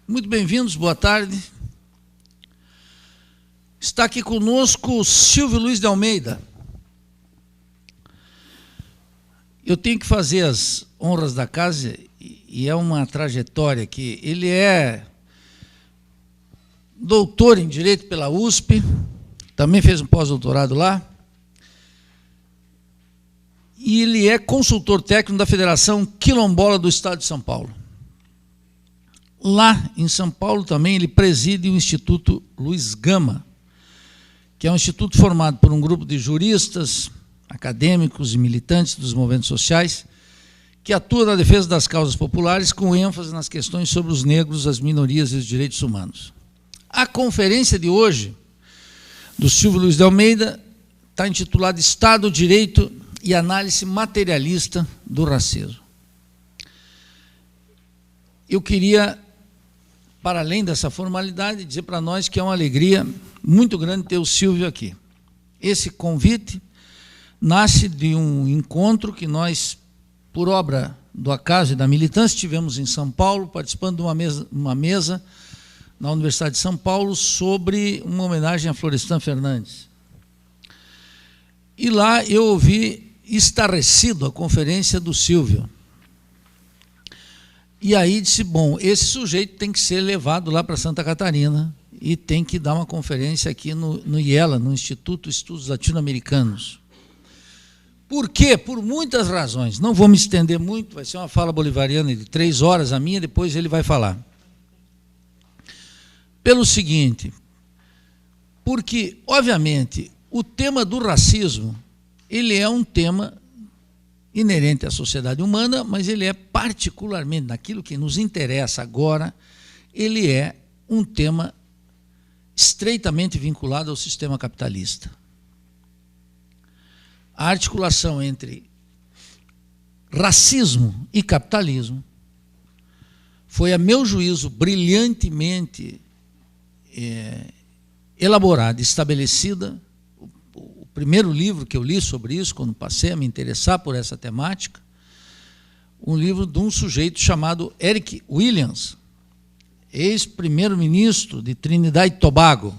Muito bem-vindos, boa tarde. Está aqui conosco o Silvio Luiz de Almeida. Eu tenho que fazer as honras da casa e é uma trajetória que ele é doutor em Direito pela USP, também fez um pós-doutorado lá, e ele é consultor técnico da Federação Quilombola do Estado de São Paulo. Lá em São Paulo também ele preside o Instituto Luiz Gama, que é um instituto formado por um grupo de juristas, acadêmicos e militantes dos movimentos sociais, que atua na defesa das causas populares com ênfase nas questões sobre os negros, as minorias e os direitos humanos. A conferência de hoje, do Silvio Luiz de Almeida, está intitulada Estado, Direito e Análise Materialista do Racismo. Eu queria, para além dessa formalidade, dizer para nós que é uma alegria muito grande ter o Silvio aqui. Esse convite nasce de um encontro que nós, por obra do acaso e da militância, tivemos em São Paulo, participando de uma mesa na Universidade de São Paulo sobre uma homenagem a Florestan Fernandes. E lá eu ouvi estarrecido a conferência do Silvio. E aí disse, bom, esse sujeito tem que ser levado lá para Santa Catarina e tem que dar uma conferência aqui no IELA, no Instituto de Estudos Latino-Americanos. Por quê? Por muitas razões. Não vou me estender muito, vai ser uma fala bolivariana de 3 horas a minha, depois ele vai falar. Pelo seguinte, porque, obviamente, o tema do racismo, ele é um tema inerente à sociedade humana, mas ele é particularmente, naquilo que nos interessa agora, ele é um tema estreitamente vinculado ao sistema capitalista. A articulação entre racismo e capitalismo foi, a meu juízo, brilhantemente elaborada, estabelecida. O primeiro livro que eu li sobre isso, quando passei a me interessar por essa temática, um livro de um sujeito chamado Eric Williams, ex-primeiro-ministro de Trinidad e Tobago.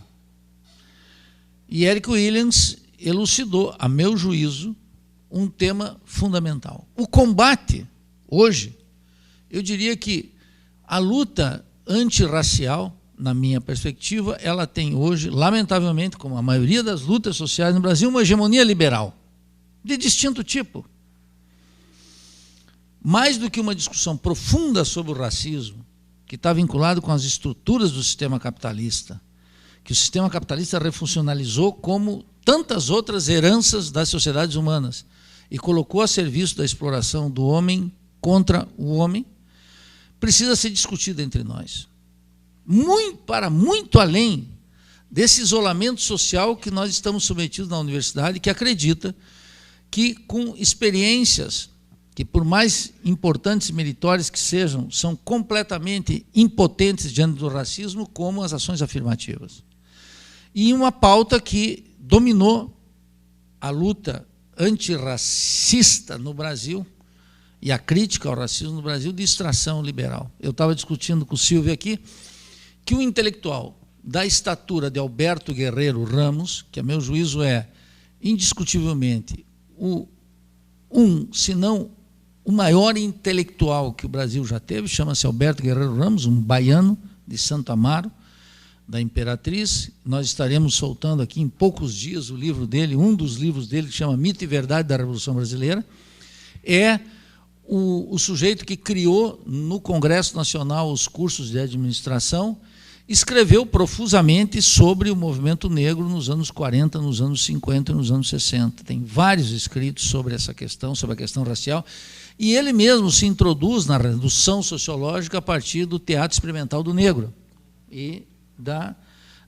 E Eric Williams elucidou, a meu juízo, um tema fundamental. O combate, hoje, eu diria que a luta antirracial, na minha perspectiva, ela tem hoje, lamentavelmente, como a maioria das lutas sociais no Brasil, uma hegemonia liberal, de distinto tipo. Mais do que uma discussão profunda sobre o racismo, que está vinculado com as estruturas do sistema capitalista, que o sistema capitalista refuncionalizou como tantas outras heranças das sociedades humanas e colocou a serviço da exploração do homem contra o homem, precisa ser discutida entre nós. Para muito além desse isolamento social que nós estamos submetidos na universidade, que acredita que, com experiências que, por mais importantes e meritórias que sejam, são completamente impotentes diante do racismo, como as ações afirmativas. E uma pauta que dominou a luta antirracista no Brasil e a crítica ao racismo no Brasil de extração liberal. Eu estava discutindo com o Silvio aqui que um intelectual da estatura de Alberto Guerreiro Ramos, que a meu juízo é indiscutivelmente se não o maior intelectual que o Brasil já teve, chama-se Alberto Guerreiro Ramos, um baiano de Santo Amaro, da Imperatriz. Nós estaremos soltando aqui em poucos dias o livro dele, um dos livros dele, que chama Mito e Verdade da Revolução Brasileira. É o sujeito que criou no Congresso Nacional os cursos de administração, escreveu profusamente sobre o movimento negro nos anos 40, nos anos 50 e nos anos 60. Tem vários escritos sobre essa questão, sobre a questão racial, e ele mesmo se introduz na redução sociológica a partir do teatro experimental do negro e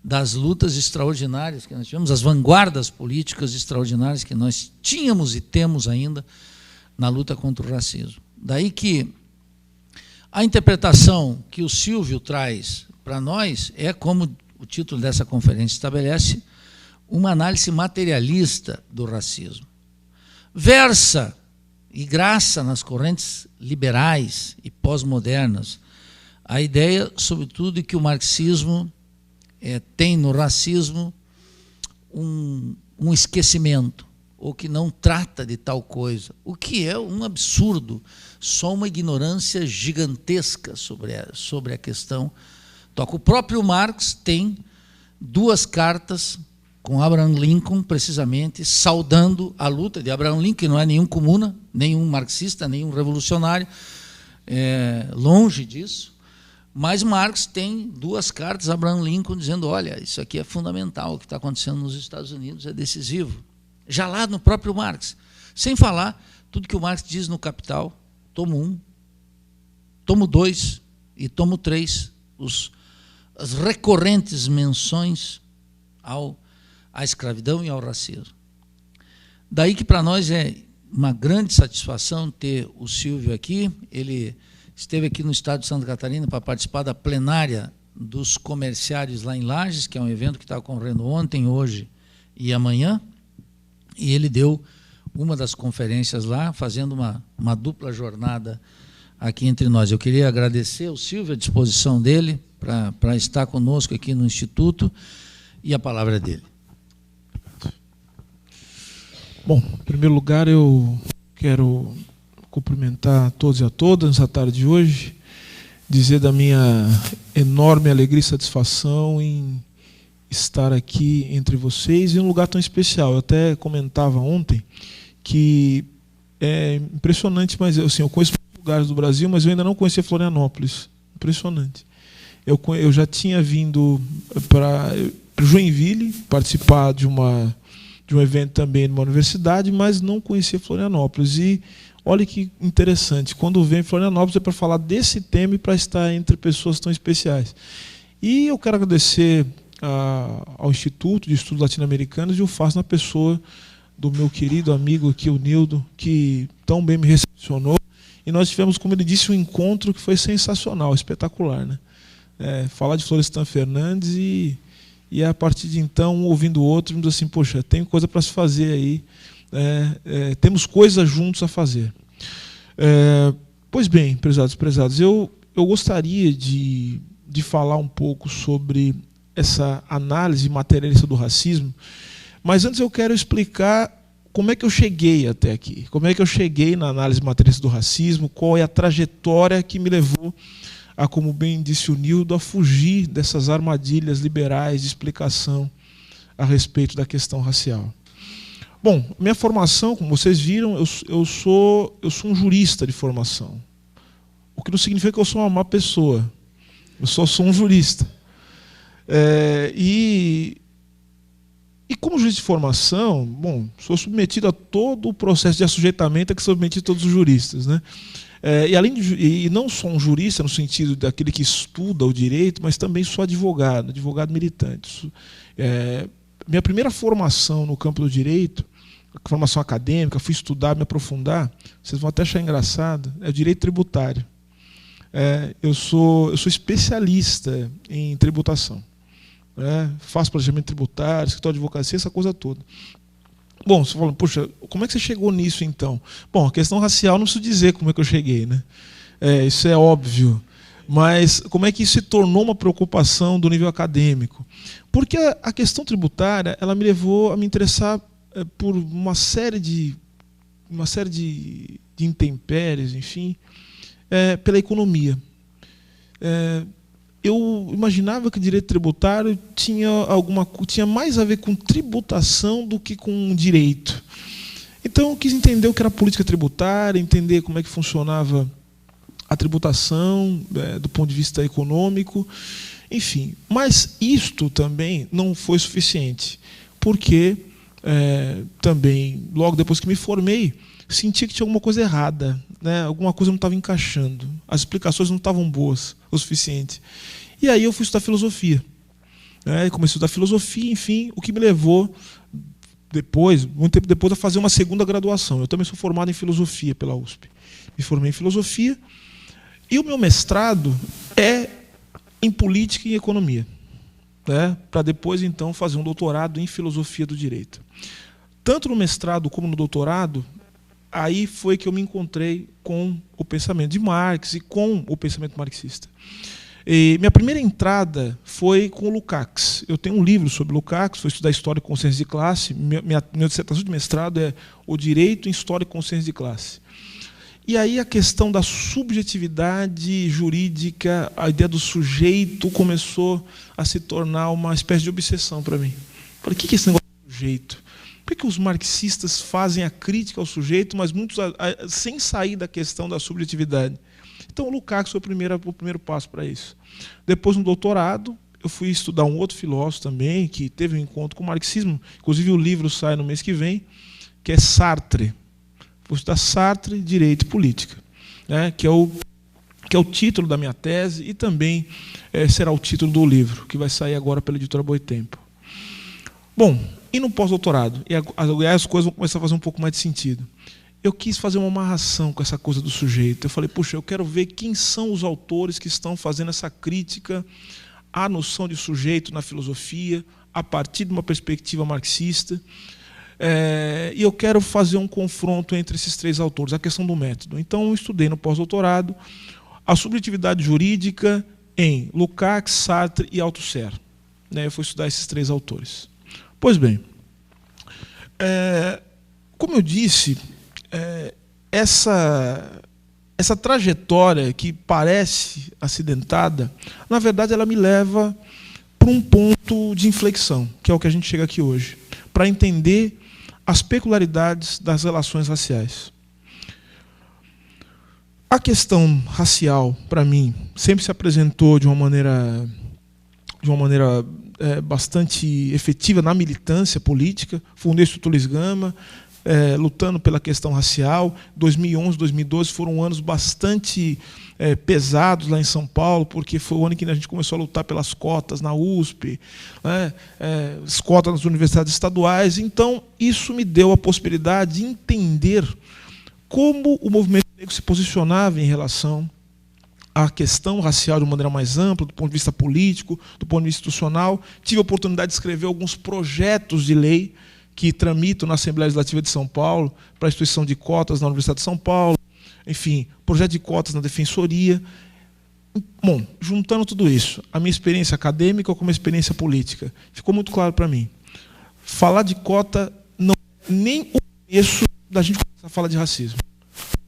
das lutas extraordinárias que nós tivemos, as vanguardas políticas extraordinárias que nós tínhamos e temos ainda na luta contra o racismo. Daí que a interpretação que o Silvio traz para nós é, como o título dessa conferência estabelece, uma análise materialista do racismo. Versa e graça nas correntes liberais e pós-modernas A ideia, sobretudo, é que o marxismo tem no racismo um esquecimento, ou que não trata de tal coisa, o que é um absurdo, só uma ignorância gigantesca sobre a questão. O próprio Marx tem 2 cartas com Abraham Lincoln, precisamente, saudando a luta de Abraham Lincoln, que não é nenhum comuna, nenhum marxista, nenhum revolucionário, longe disso. Mas Marx tem 2 cartas a Abraham Lincoln dizendo, olha, isso aqui é fundamental, o que está acontecendo nos Estados Unidos é decisivo. Já lá no próprio Marx. Sem falar tudo que o Marx diz no Capital, tomo 1, tomo 2 e tomo 3, as recorrentes menções à escravidão e ao racismo. Daí que para nós é uma grande satisfação ter o Silvio aqui. Ele esteve aqui no estado de Santa Catarina para participar da plenária dos comerciários lá em Lages, que é um evento que está ocorrendo ontem, hoje e amanhã, e ele deu uma das conferências lá, fazendo uma dupla jornada aqui entre nós. Eu queria agradecer ao Silvio a disposição dele para estar conosco aqui no Instituto, e a palavra é dele. Bom, em primeiro lugar, eu quero cumprimentar todos e a todas nessa tarde de hoje, dizer da minha enorme alegria e satisfação em estar aqui entre vocês em um lugar tão especial. Eu até comentava ontem que é impressionante, mas assim, eu conheço muitos lugares do Brasil, mas eu ainda não conhecia Florianópolis. Impressionante. Eu já tinha vindo para Joinville participar de um evento também numa universidade, mas não conhecia Florianópolis. E olha que interessante, quando vem Florianópolis é para falar desse tema e para estar entre pessoas tão especiais. E eu quero agradecer ao Instituto de Estudos Latino-Americanos, e eu faço na pessoa do meu querido amigo aqui, o Nildo, que tão bem me recepcionou. E nós tivemos, como ele disse, um encontro que foi sensacional, espetacular, né? Falar de Florestan Fernandes e a partir de então, um ouvindo o outro, me diz assim, poxa, tem coisa para se fazer aí, temos coisas juntos a fazer. Pois bem, prezados, eu gostaria de falar um pouco sobre essa análise materialista do racismo, mas antes eu quero explicar como é que eu cheguei até aqui, como é que eu cheguei na análise materialista do racismo, qual é a trajetória que me levou a, como bem disse o Nildo, a fugir dessas armadilhas liberais de explicação a respeito da questão racial. Bom, minha formação, como vocês viram, eu sou um jurista de formação, o que não significa que eu sou uma má pessoa, eu só sou um jurista. E como juiz de formação, bom, sou submetido a todo o processo de assujeitamento a que são submetidos todos os juristas, né? E não sou um jurista no sentido daquele que estuda o direito, mas também sou advogado militante. Minha primeira formação no campo do direito, formação acadêmica, fui estudar, me aprofundar, vocês vão até achar engraçado, é o direito tributário. Eu sou especialista em tributação. Faço planejamento tributário, escritório de advocacia, essa coisa toda. Bom, você fala, puxa, como é que você chegou nisso então? Bom, a questão racial não preciso dizer como é que eu cheguei, né? Isso é óbvio. Mas como é que isso se tornou uma preocupação do nível acadêmico? Porque a questão tributária, ela me levou a me interessar por uma série de intempéries, enfim, pela economia. Eu imaginava que o direito tributário tinha mais a ver com tributação do que com direito. Então eu quis entender o que era política tributária, entender como é que funcionava a tributação do ponto de vista econômico, enfim. Mas isto também não foi suficiente, porque também, logo depois que me formei, senti que tinha alguma coisa errada, né? Alguma coisa não estava encaixando, as explicações não estavam boas o suficiente. E aí eu fui estudar filosofia. Comecei a estudar filosofia, enfim, o que me levou, muito tempo depois, a fazer uma segunda graduação. Eu também sou formado em filosofia pela USP. Me formei em filosofia, e o meu mestrado é em política e economia, para depois, então, fazer um doutorado em filosofia do direito. Tanto no mestrado como no doutorado, aí foi que eu me encontrei com o pensamento de Marx e com o pensamento marxista. E minha primeira entrada foi com o Lukács. Eu tenho um livro sobre Lukács, fui estudar História e Consciência de Classe. Minha dissertação de mestrado é O Direito em História e Consciência de Classe. E aí a questão da subjetividade jurídica, a ideia do sujeito começou a se tornar uma espécie de obsessão para mim. Falei, o que é esse negócio do sujeito? Por que os marxistas fazem a crítica ao sujeito, mas muitos sem sair da questão da subjetividade? Então o Lukács foi o primeiro passo para isso. Depois, no doutorado, eu fui estudar um outro filósofo também, que teve um encontro com o marxismo. Inclusive o livro sai no mês que vem, que é Sartre. Vou estudar Sartre, Direito e Política, né, que é o título da minha tese e também será o título do livro, que vai sair agora pela editora Boitempo. Bom, e no pós-doutorado? E as coisas vão começar a fazer um pouco mais de sentido. Eu quis fazer uma amarração com essa coisa do sujeito. Eu falei, puxa, eu quero ver quem são os autores que estão fazendo essa crítica à noção de sujeito na filosofia, a partir de uma perspectiva marxista. E eu quero fazer um confronto entre esses três autores, a questão do método. Então, eu estudei no pós-doutorado a subjetividade jurídica em Lukács, Sartre e Althusser. Eu fui estudar esses três autores. Pois bem, como eu disse, essa trajetória que parece acidentada, na verdade, ela me leva para um ponto de inflexão, que é o que a gente chega aqui hoje, para entender as peculiaridades das relações raciais. A questão racial, para mim, sempre se apresentou de uma maneira bastante efetiva na militância política. Fundei o Instituto Luiz Gama, lutando pela questão racial. 2011, 2012 foram anos bastante pesados lá em São Paulo, porque foi o ano em que a gente começou a lutar pelas cotas na USP, as cotas nas universidades estaduais. Então, isso me deu a possibilidade de entender como o movimento negro se posicionava em relação à questão racial de uma maneira mais ampla, do ponto de vista político, do ponto de vista institucional. Tive a oportunidade de escrever alguns projetos de lei que tramitam na Assembleia Legislativa de São Paulo para a instituição de cotas na Universidade de São Paulo, enfim, projeto de cotas na Defensoria. Bom, juntando tudo isso, a minha experiência acadêmica com a minha experiência política, ficou muito claro para mim. Falar de cota não é nem o começo da gente começar a falar de racismo.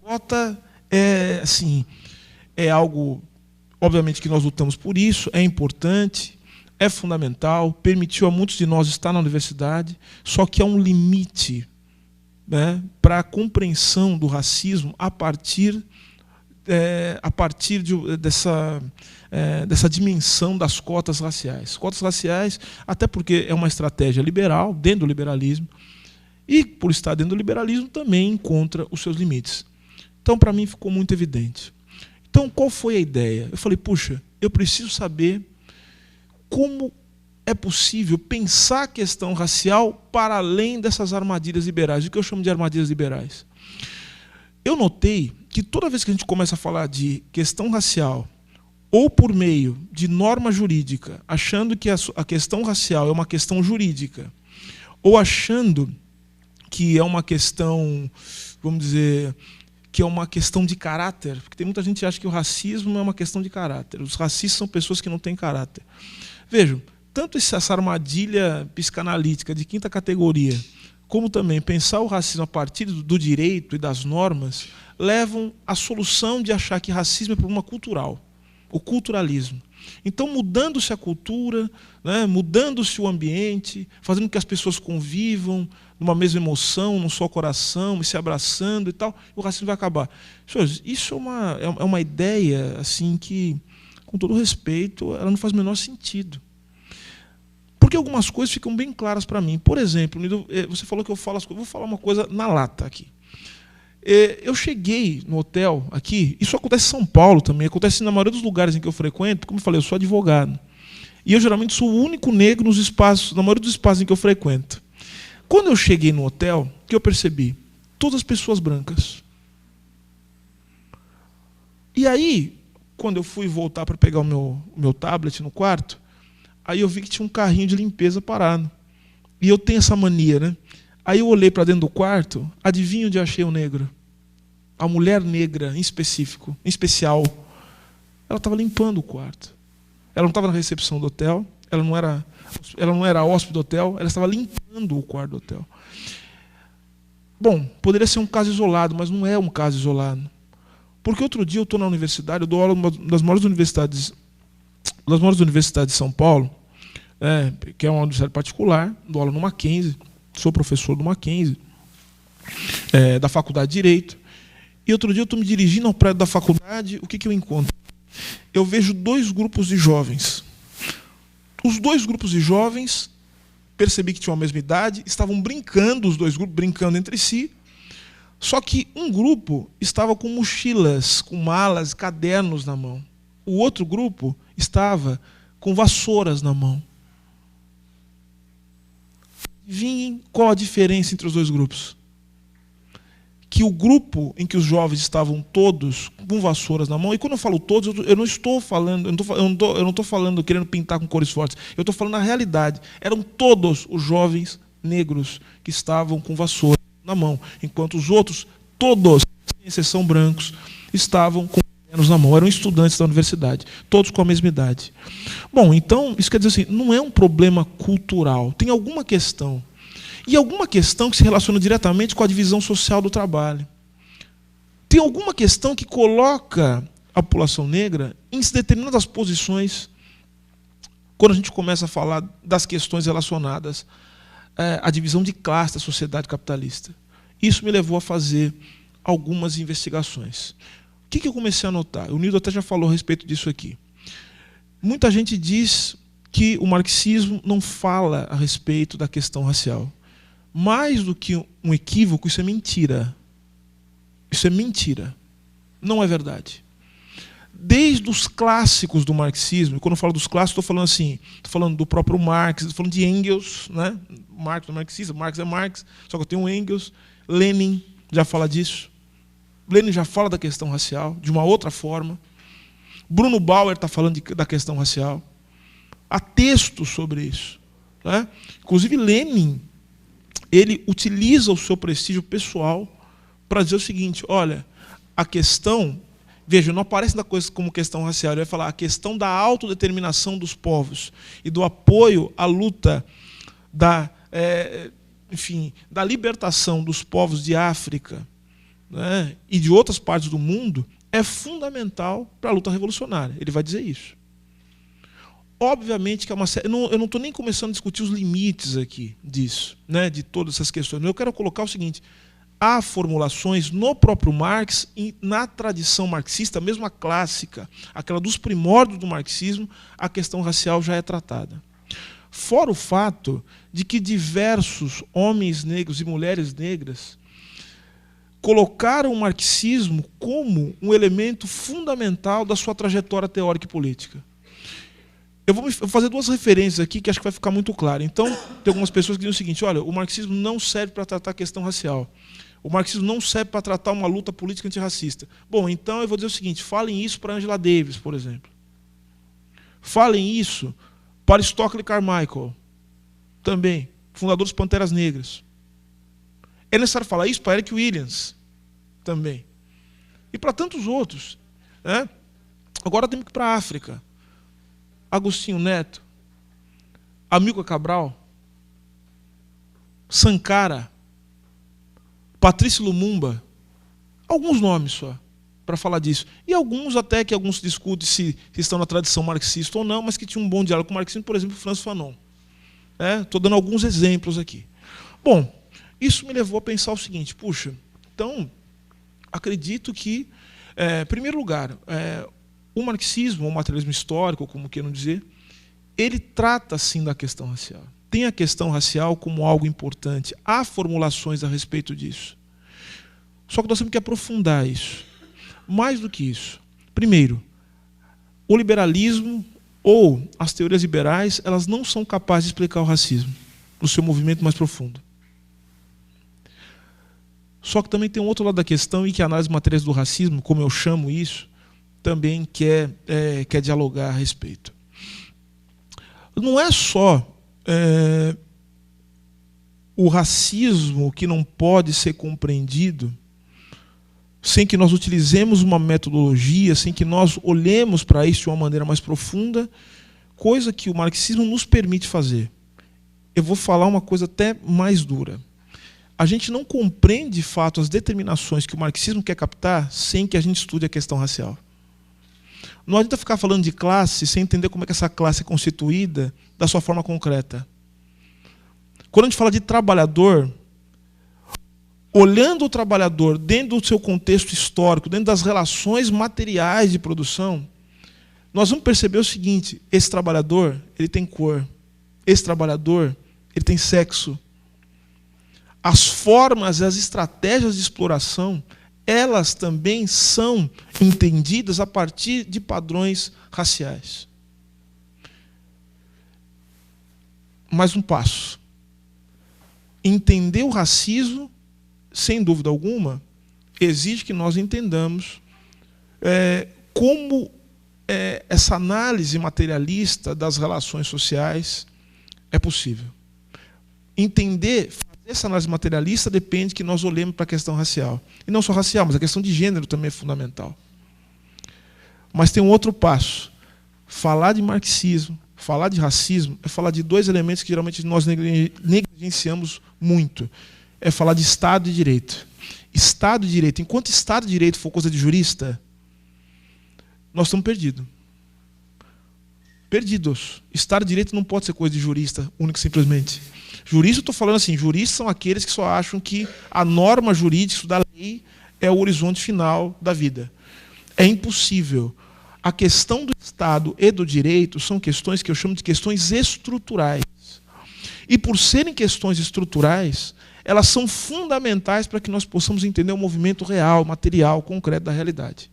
Cota é algo, obviamente, que nós lutamos por isso, é importante, é fundamental, permitiu a muitos de nós estar na universidade, só que há um limite, para a compreensão do racismo a partir dessa dimensão das cotas raciais. Cotas raciais, até porque é uma estratégia liberal, dentro do liberalismo, e, por estar dentro do liberalismo, também encontra os seus limites. Então, para mim, ficou muito evidente. Então, qual foi a ideia? Eu falei, puxa, eu preciso saber como é possível pensar a questão racial para além dessas armadilhas liberais. O que eu chamo de armadilhas liberais? Eu notei que toda vez que a gente começa a falar de questão racial, ou por meio de norma jurídica, achando que a questão racial é uma questão jurídica, ou achando que é uma questão, vamos dizer, que é uma questão de caráter, porque tem muita gente que acha que o racismo é uma questão de caráter. Os racistas são pessoas que não têm caráter. Vejam, tanto essa armadilha psicanalítica de quinta categoria, como também pensar o racismo a partir do direito e das normas, levam à solução de achar que racismo é problema cultural, o culturalismo. Então, mudando-se a cultura, mudando-se o ambiente, fazendo com que as pessoas convivam numa mesma emoção, num só coração, e se abraçando e tal, o racismo vai acabar. Senhores, isso é uma ideia assim que, com todo respeito, ela não faz o menor sentido. Porque algumas coisas ficam bem claras para mim. Por exemplo, você falou que eu falo as coisas, vou falar uma coisa na lata aqui. Eu cheguei no hotel aqui, isso acontece em São Paulo também, acontece na maioria dos lugares em que eu frequento, como eu falei, eu sou advogado. E eu geralmente sou o único negro nos espaços, na maioria dos espaços em que eu frequento. Quando eu cheguei no hotel, o que eu percebi? Todas as pessoas brancas. E aí, quando eu fui voltar para pegar o meu tablet no quarto, aí eu vi que tinha um carrinho de limpeza parado. E eu tenho essa mania, Aí eu olhei para dentro do quarto, adivinha onde eu achei o negro? A mulher negra, em especial, ela estava limpando o quarto. Ela não estava na recepção do hotel, ela não era hóspede do hotel, ela estava limpando o quarto do hotel. Bom, poderia ser um caso isolado, mas não é um caso isolado. Porque outro dia eu estou na universidade, eu dou aula numa das maiores universidades de São Paulo, que é uma universidade particular, dou aula no Mackenzie, sou professor do Mackenzie, da Faculdade de Direito. E outro dia eu estou me dirigindo ao prédio da faculdade, o que eu encontro? Eu vejo 2 grupos de jovens. Os 2 grupos de jovens, percebi que tinham a mesma idade, estavam brincando, os 2 grupos brincando entre si, só que um grupo estava com mochilas, com malas, cadernos na mão. O outro grupo estava com vassouras na mão. Adivinhem qual a diferença entre os 2 grupos? Que o grupo em que os jovens estavam todos com vassouras na mão, e quando eu falo todos, eu não estou falando, eu não estou falando querendo pintar com cores fortes, eu estou falando na realidade. Eram todos os jovens negros que estavam com vassouras na mão, enquanto os outros, todos, sem exceção brancos, estavam com cadernos na mão. Eram estudantes da universidade, todos com a mesma idade. Bom, então, isso quer dizer assim, não é um problema cultural, tem alguma questão. E alguma questão que se relaciona diretamente com a divisão social do trabalho. Tem alguma questão que coloca a população negra em determinadas posições quando a gente começa a falar das questões relacionadas à divisão de classe da sociedade capitalista. Isso me levou a fazer algumas investigações. O que eu comecei a notar? O Nildo até já falou a respeito disso aqui. Muita gente diz que o marxismo não fala a respeito da questão racial. Mais do que um equívoco, isso é mentira. Isso é mentira. Não é verdade. Desde os clássicos do marxismo, e quando eu falo dos clássicos, estou falando assim, estou falando do próprio Marx, estou falando de Engels, né? Marx é marxista, Marx é Marx, só que eu tenho Engels, Lenin já fala disso. Lenin já fala da questão racial, de uma outra forma. Bruno Bauer está falando da questão racial. Há textos sobre isso. Né? Inclusive Lenin, ele utiliza o seu prestígio pessoal para dizer o seguinte, olha, a questão, veja, não aparece da coisa como questão racial, ele vai falar a questão da autodeterminação dos povos e do apoio à luta da libertação dos povos de África, né, e de outras partes do mundo é fundamental para a luta revolucionária. Ele vai dizer isso. Obviamente que é uma série. Eu não estou nem começando a discutir os limites aqui disso, né, de todas essas questões. Eu quero colocar o seguinte: há formulações no próprio Marx e na tradição marxista, mesmo a clássica, aquela dos primórdios do marxismo, a questão racial já é tratada. Fora o fato de que diversos homens negros e mulheres negras colocaram o marxismo como um elemento fundamental da sua trajetória teórica e política. Eu vou fazer 2 referências aqui que acho que vai ficar muito claro. Então, tem algumas pessoas que dizem o seguinte, olha, o marxismo não serve para tratar a questão racial. O marxismo não serve para tratar uma luta política antirracista. Bom, então eu vou dizer o seguinte, falem isso para Angela Davis, por exemplo. Falem isso para Stockley Carmichael, também, fundador dos Panteras Negras. É necessário falar isso para Eric Williams, também. E para tantos outros. Né? Agora temos que ir para a África. Agostinho Neto, Amílcar Cabral, Sankara, Patrícia Lumumba, alguns nomes só, para falar disso. E alguns até que alguns discutem se estão na tradição marxista ou não, mas que tinham um bom diálogo com o marxismo, por exemplo, Franz Fanon. Estou dando alguns exemplos aqui. Bom, isso me levou a pensar o seguinte, puxa, então, acredito que, em primeiro lugar, o marxismo, ou o materialismo histórico, como queiram dizer, ele trata, sim, da questão racial. Tem a questão racial como algo importante. Há formulações a respeito disso. Só que nós temos que aprofundar isso. Mais do que isso. Primeiro, o liberalismo ou as teorias liberais, elas não são capazes de explicar o racismo no seu movimento mais profundo. Só que também tem um outro lado da questão e que a análise materiais do racismo, como eu chamo isso, também quer dialogar a respeito. Não é só o racismo que não pode ser compreendido sem que nós utilizemos uma metodologia, sem que nós olhemos para isso de uma maneira mais profunda coisa que o marxismo nos permite fazer, eu vou falar uma coisa até mais dura. A gente não compreende, de fato, as determinações que o marxismo quer captar sem que a gente estude a questão racial. Não adianta ficar falando de classe sem entender como é que essa classe é constituída da sua forma concreta. Quando a gente fala de trabalhador, olhando o trabalhador dentro do seu contexto histórico, dentro das relações materiais de produção, nós vamos perceber o seguinte: esse trabalhador, ele tem cor, esse trabalhador, ele tem sexo. As formas e as estratégias de exploração, elas também são entendidas a partir de padrões raciais. Mais um passo. Entender o racismo, sem dúvida alguma, exige que nós entendamos como essa análise materialista das relações sociais é possível. Entender, fazer essa análise materialista depende que nós olhemos para a questão racial. E não só racial, mas a questão de gênero também é fundamental. Mas tem um outro passo. Falar de marxismo, falar de racismo, é falar de dois elementos que geralmente nós negligenciamos muito. É falar de Estado e Direito. Estado e Direito. Enquanto Estado e Direito for coisa de jurista, nós estamos perdidos. Perdidos. Estado de Direito não pode ser coisa de jurista, único e simplesmente. Jurista, eu estou falando assim, juristas são aqueles que só acham que a norma jurídica da lei é o horizonte final da vida. É impossível. A questão do Estado e do direito são questões que eu chamo de questões estruturais. E por serem questões estruturais, elas são fundamentais para que nós possamos entender o movimento real, material, concreto da realidade.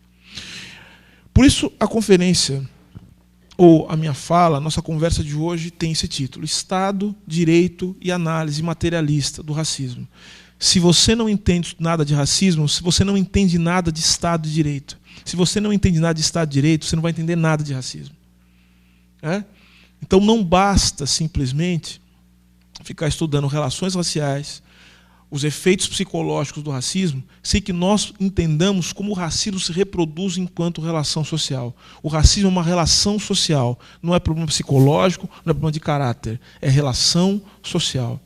Por isso, a conferência, ou a minha fala, a nossa conversa de hoje tem esse título: Estado, Direito e Análise Materialista do Racismo. Se você não entende nada de racismo, se você não entende nada de Estado e Direito, se você não entende nada de Estado e Direito, você não vai entender nada de racismo. Então não basta simplesmente ficar estudando relações raciais, os efeitos psicológicos do racismo, sem que nós entendamos como o racismo se reproduz enquanto relação social. O racismo é uma relação social, não é problema psicológico, não é problema de caráter, é relação social.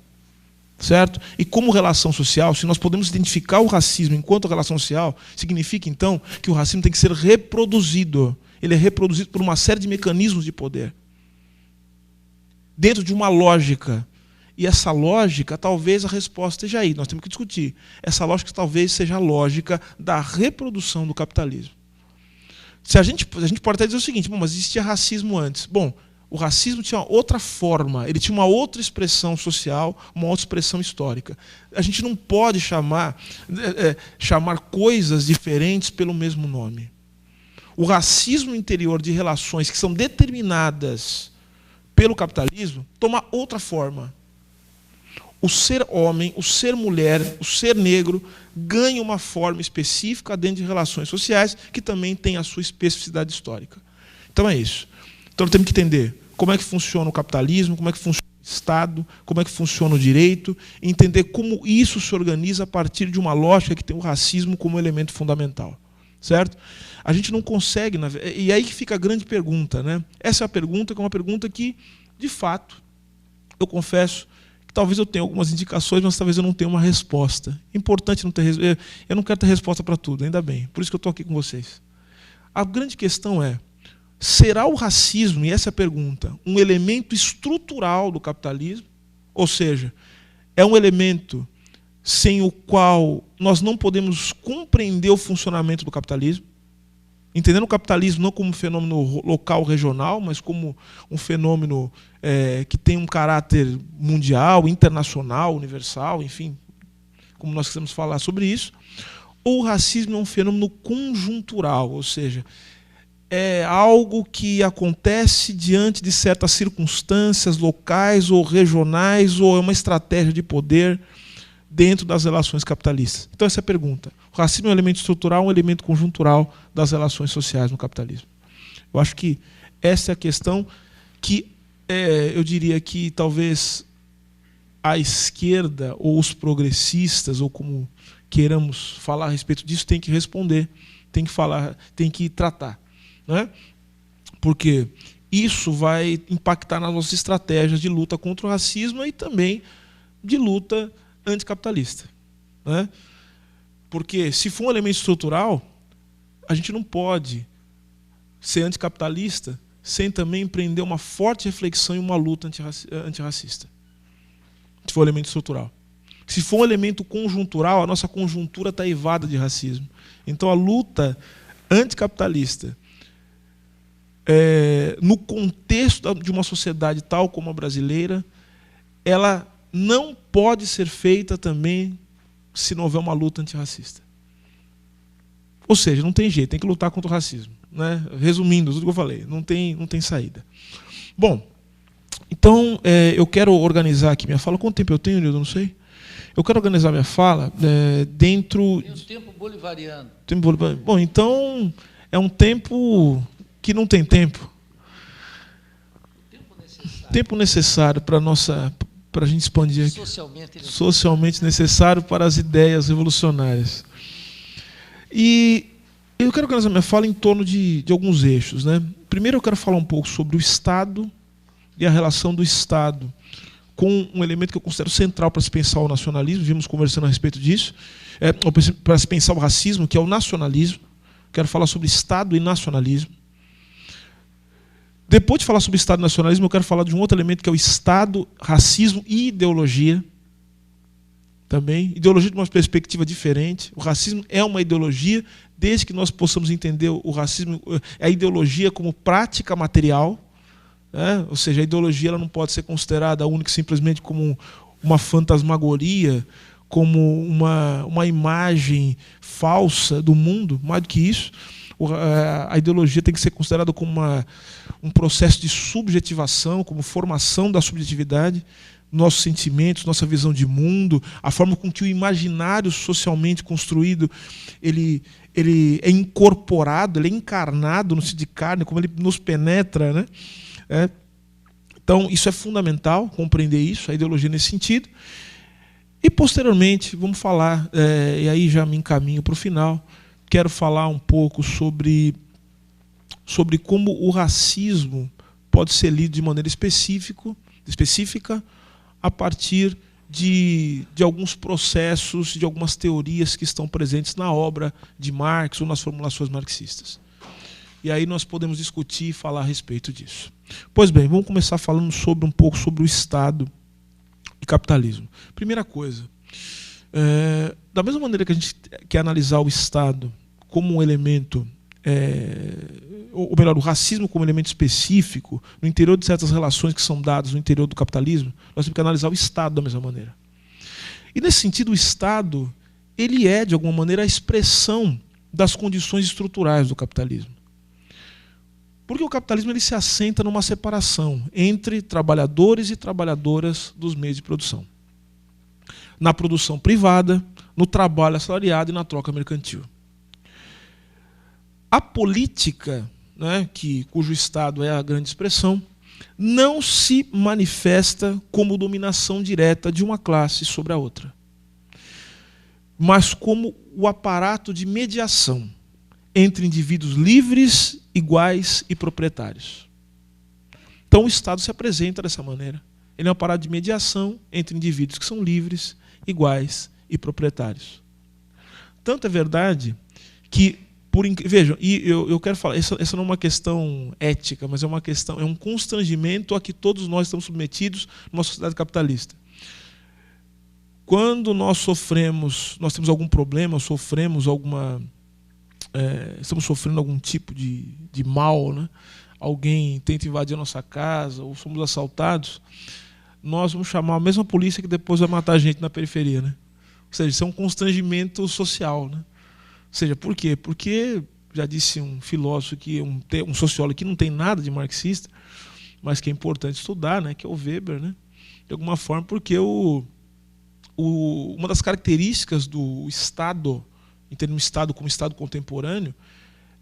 Certo? E como relação social, se nós podemos identificar o racismo enquanto relação social, significa então que o racismo tem que ser reproduzido. Ele é reproduzido por uma série de mecanismos de poder, dentro de uma lógica. E essa lógica, talvez a resposta esteja aí, nós temos que discutir. Essa lógica talvez seja a lógica da reprodução do capitalismo. A gente pode até dizer o seguinte: bom, mas existia racismo antes. Bom, o racismo tinha outra forma, ele tinha uma outra expressão social, uma outra expressão histórica. A gente não pode chamar coisas diferentes pelo mesmo nome. O racismo interior de relações que são determinadas pelo capitalismo toma outra forma. O ser homem, o ser mulher, o ser negro ganha uma forma específica dentro de relações sociais que também tem a sua especificidade histórica. Então é isso. Então temos que entender como é que funciona o capitalismo, como é que funciona o Estado, como é que funciona o direito, e entender como isso se organiza a partir de uma lógica que tem o racismo como elemento fundamental. Certo? A gente não consegue... E aí que fica a grande pergunta, né? Essa é a pergunta, que é uma pergunta que, de fato, eu confesso, talvez eu tenha algumas indicações, mas talvez eu não tenha uma resposta. Importante não ter resposta. Eu não quero ter resposta para tudo, ainda bem. Por isso que eu estou aqui com vocês. A grande questão é: será o racismo, e essa é a pergunta, um elemento estrutural do capitalismo? Ou seja, é um elemento sem o qual nós não podemos compreender o funcionamento do capitalismo? Entendendo o capitalismo não como um fenômeno local, regional, mas como um fenômeno que tem um caráter mundial, internacional, universal, enfim, como nós quisermos falar sobre isso. Ou o racismo é um fenômeno conjuntural, ou seja, é algo que acontece diante de certas circunstâncias locais ou regionais, ou é uma estratégia de poder dentro das relações capitalistas. Então essa é a pergunta. O racismo é um elemento estrutural, um elemento conjuntural das relações sociais no capitalismo? Eu acho que essa é a questão que eu diria que talvez a esquerda ou os progressistas, ou como queiramos falar a respeito disso, tem que responder, tem que falar, tem que tratar. Não é? Porque isso vai impactar nas nossas estratégias de luta contra o racismo e também de luta anticapitalista, né? Porque, se for um elemento estrutural, a gente não pode ser anticapitalista sem também empreender uma forte reflexão e uma luta antirracista. Se for um elemento estrutural. Se for um elemento conjuntural, a nossa conjuntura está eivada de racismo. Então, a luta anticapitalista, no contexto de uma sociedade tal como a brasileira, ela não pode ser feita também se não houver uma luta antirracista. Ou seja, não tem jeito, tem que lutar contra o racismo, né? Resumindo tudo que eu falei, não tem saída. Bom, então eu quero organizar aqui minha fala. Quanto tempo eu tenho, Nildo? Não sei. Eu quero organizar minha fala dentro... Tem o tempo bolivariano. Bom, então é um tempo que não tem tempo. Tempo necessário para a gente expandir aqui. Socialmente necessário para as ideias revolucionárias. E eu quero organizar minha fala em torno de alguns eixos, né? Primeiro eu quero falar um pouco sobre o Estado e a relação do Estado com um elemento que eu considero central para se pensar o nacionalismo. Vimos conversando a respeito disso. Para se pensar o racismo, que é o nacionalismo. Quero falar sobre Estado e nacionalismo. Depois de falar sobre Estado e nacionalismo, eu quero falar de um outro elemento que é o Estado, racismo e ideologia. Também. Ideologia de uma perspectiva diferente. O racismo é uma ideologia, desde que nós possamos entender o racismo, a ideologia como prática material. Né? Ou seja, a ideologia ela não pode ser considerada única e simplesmente como uma fantasmagoria, como uma imagem falsa do mundo. Mais do que isso, a ideologia tem que ser considerada como um processo de subjetivação, como formação da subjetividade, nossos sentimentos, nossa visão de mundo, a forma com que o imaginário socialmente construído ele é incorporado, ele é encarnado no sentido de carne, como ele nos penetra, né? Então, isso é fundamental, compreender isso, a ideologia nesse sentido. E, posteriormente, vamos falar, e aí já me encaminho para o final, quero falar um pouco sobre como o racismo pode ser lido de maneira específica a partir de alguns processos, de algumas teorias que estão presentes na obra de Marx ou nas formulações marxistas. E aí nós podemos discutir e falar a respeito disso. Pois bem, vamos começar falando um pouco sobre o Estado e capitalismo. Primeira coisa, da mesma maneira que a gente quer analisar o Estado como um elemento, ou melhor, o racismo como elemento específico no interior de certas relações que são dadas no interior do capitalismo, nós temos que analisar o Estado da mesma maneira. E nesse sentido, o Estado ele é, de alguma maneira, a expressão das condições estruturais do capitalismo. Porque o capitalismo ele se assenta numa separação entre trabalhadores e trabalhadoras dos meios de produção. Na produção privada, no trabalho assalariado e na troca mercantil. A política, né, cujo Estado é a grande expressão, não se manifesta como dominação direta de uma classe sobre a outra, mas como o aparato de mediação entre indivíduos livres, iguais e proprietários. Então o Estado se apresenta dessa maneira. Ele é um aparato de mediação entre indivíduos que são livres, iguais e proprietários. Tanto é verdade que, vejam, e eu quero falar, essa não é uma questão ética, mas é um constrangimento a que todos nós estamos submetidos numa sociedade capitalista. Quando nós temos algum problema, estamos sofrendo algum tipo de mal, né? Alguém tenta invadir a nossa casa, ou somos assaltados, nós vamos chamar a mesma polícia que depois vai matar a gente na periferia, né? Ou seja, isso é um constrangimento social, né? Ou seja, por quê? Porque, já disse um filósofo, um sociólogo que não tem nada de marxista, mas que é importante estudar, né? Que é o Weber, né? De alguma forma, porque uma das características do Estado, entendendo o Estado como Estado contemporâneo,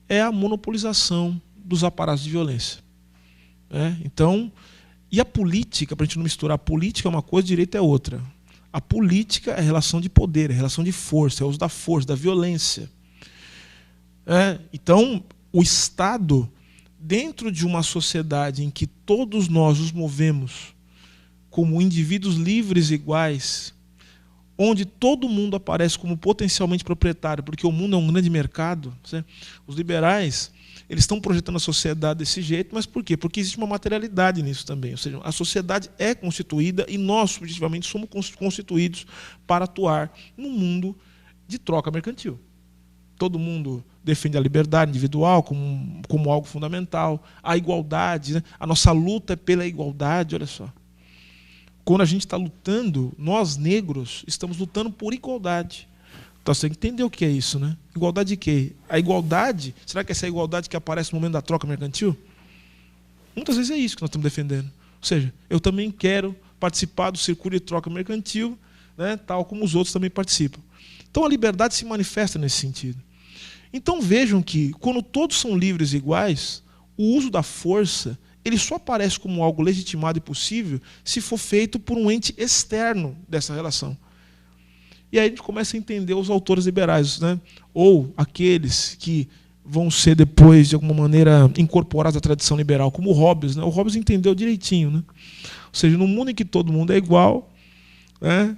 é a monopolização dos aparatos de violência. Então, e a política, para a gente não misturar, a política é uma coisa, direito é outra. A política é a relação de poder, é a relação de força, é o uso da força, da violência. Então, o Estado, dentro de uma sociedade em que todos nós nos movemos como indivíduos livres e iguais, onde todo mundo aparece como potencialmente proprietário, porque o mundo é um grande mercado, os liberais eles estão projetando a sociedade desse jeito, mas por quê? Porque existe uma materialidade nisso também. Ou seja, a sociedade é constituída e nós, subjetivamente, somos constituídos para atuar num mundo de troca mercantil. Todo mundo defende a liberdade individual como algo fundamental, a igualdade, né? A nossa luta é pela igualdade, olha só. Quando a gente está lutando, nós negros estamos lutando por igualdade. Então você tem que entender o que é isso, né? Igualdade de quê? A igualdade, será que essa é a igualdade que aparece no momento da troca mercantil? Muitas vezes é isso que nós estamos defendendo. Ou seja, eu também quero participar do circuito de troca mercantil, né, tal como os outros também participam. Então a liberdade se manifesta nesse sentido. Então vejam que, quando todos são livres e iguais, o uso da força ele só aparece como algo legitimado e possível se for feito por um ente externo dessa relação. E aí a gente começa a entender os autores liberais, né? Ou aqueles que vão ser depois, de alguma maneira, incorporados à tradição liberal, como o Hobbes. Né? O Hobbes entendeu direitinho. Né? Ou seja, no mundo em que todo mundo é igual, né,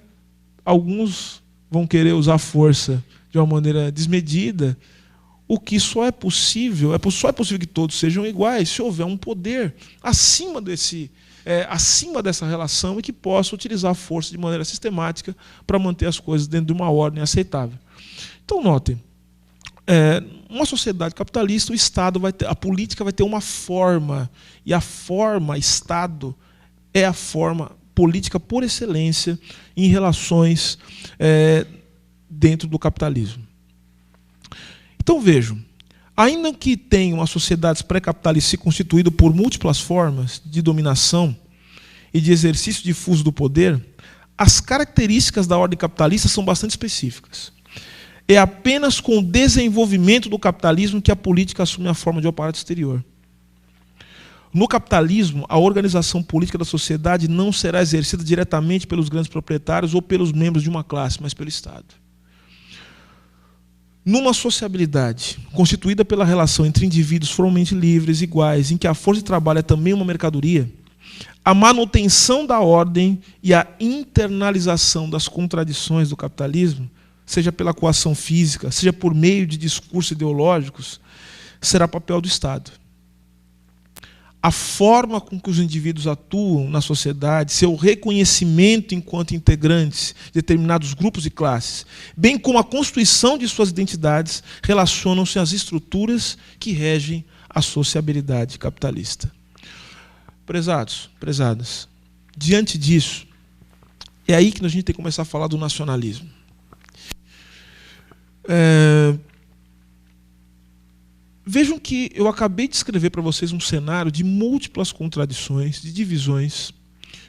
alguns vão querer usar a força de uma maneira desmedida, o que só é possível que todos sejam iguais se houver um poder acima dessa relação e que possa utilizar a força de maneira sistemática para manter as coisas dentro de uma ordem aceitável. Então, notem, uma sociedade capitalista, o Estado a política vai ter uma forma, e a forma Estado é a forma política por excelência em relações dentro do capitalismo. Então vejam, ainda que tenham as sociedades pré-capitalistas se constituído por múltiplas formas de dominação e de exercício difuso do poder, as características da ordem capitalista são bastante específicas. É apenas com o desenvolvimento do capitalismo que a política assume a forma de um aparato exterior. No capitalismo, a organização política da sociedade não será exercida diretamente pelos grandes proprietários ou pelos membros de uma classe, mas pelo Estado. Numa sociabilidade constituída pela relação entre indivíduos formalmente livres, iguais, em que a força de trabalho é também uma mercadoria, a manutenção da ordem e a internalização das contradições do capitalismo, seja pela coação física, seja por meio de discursos ideológicos, será papel do Estado. A forma com que os indivíduos atuam na sociedade, seu reconhecimento enquanto integrantes de determinados grupos e classes, bem como a constituição de suas identidades, relacionam-se às estruturas que regem a sociabilidade capitalista. Prezados, prezadas, diante disso, é aí que a gente tem que começar a falar do nacionalismo. Vejam que eu acabei de escrever para vocês um cenário de múltiplas contradições, de divisões.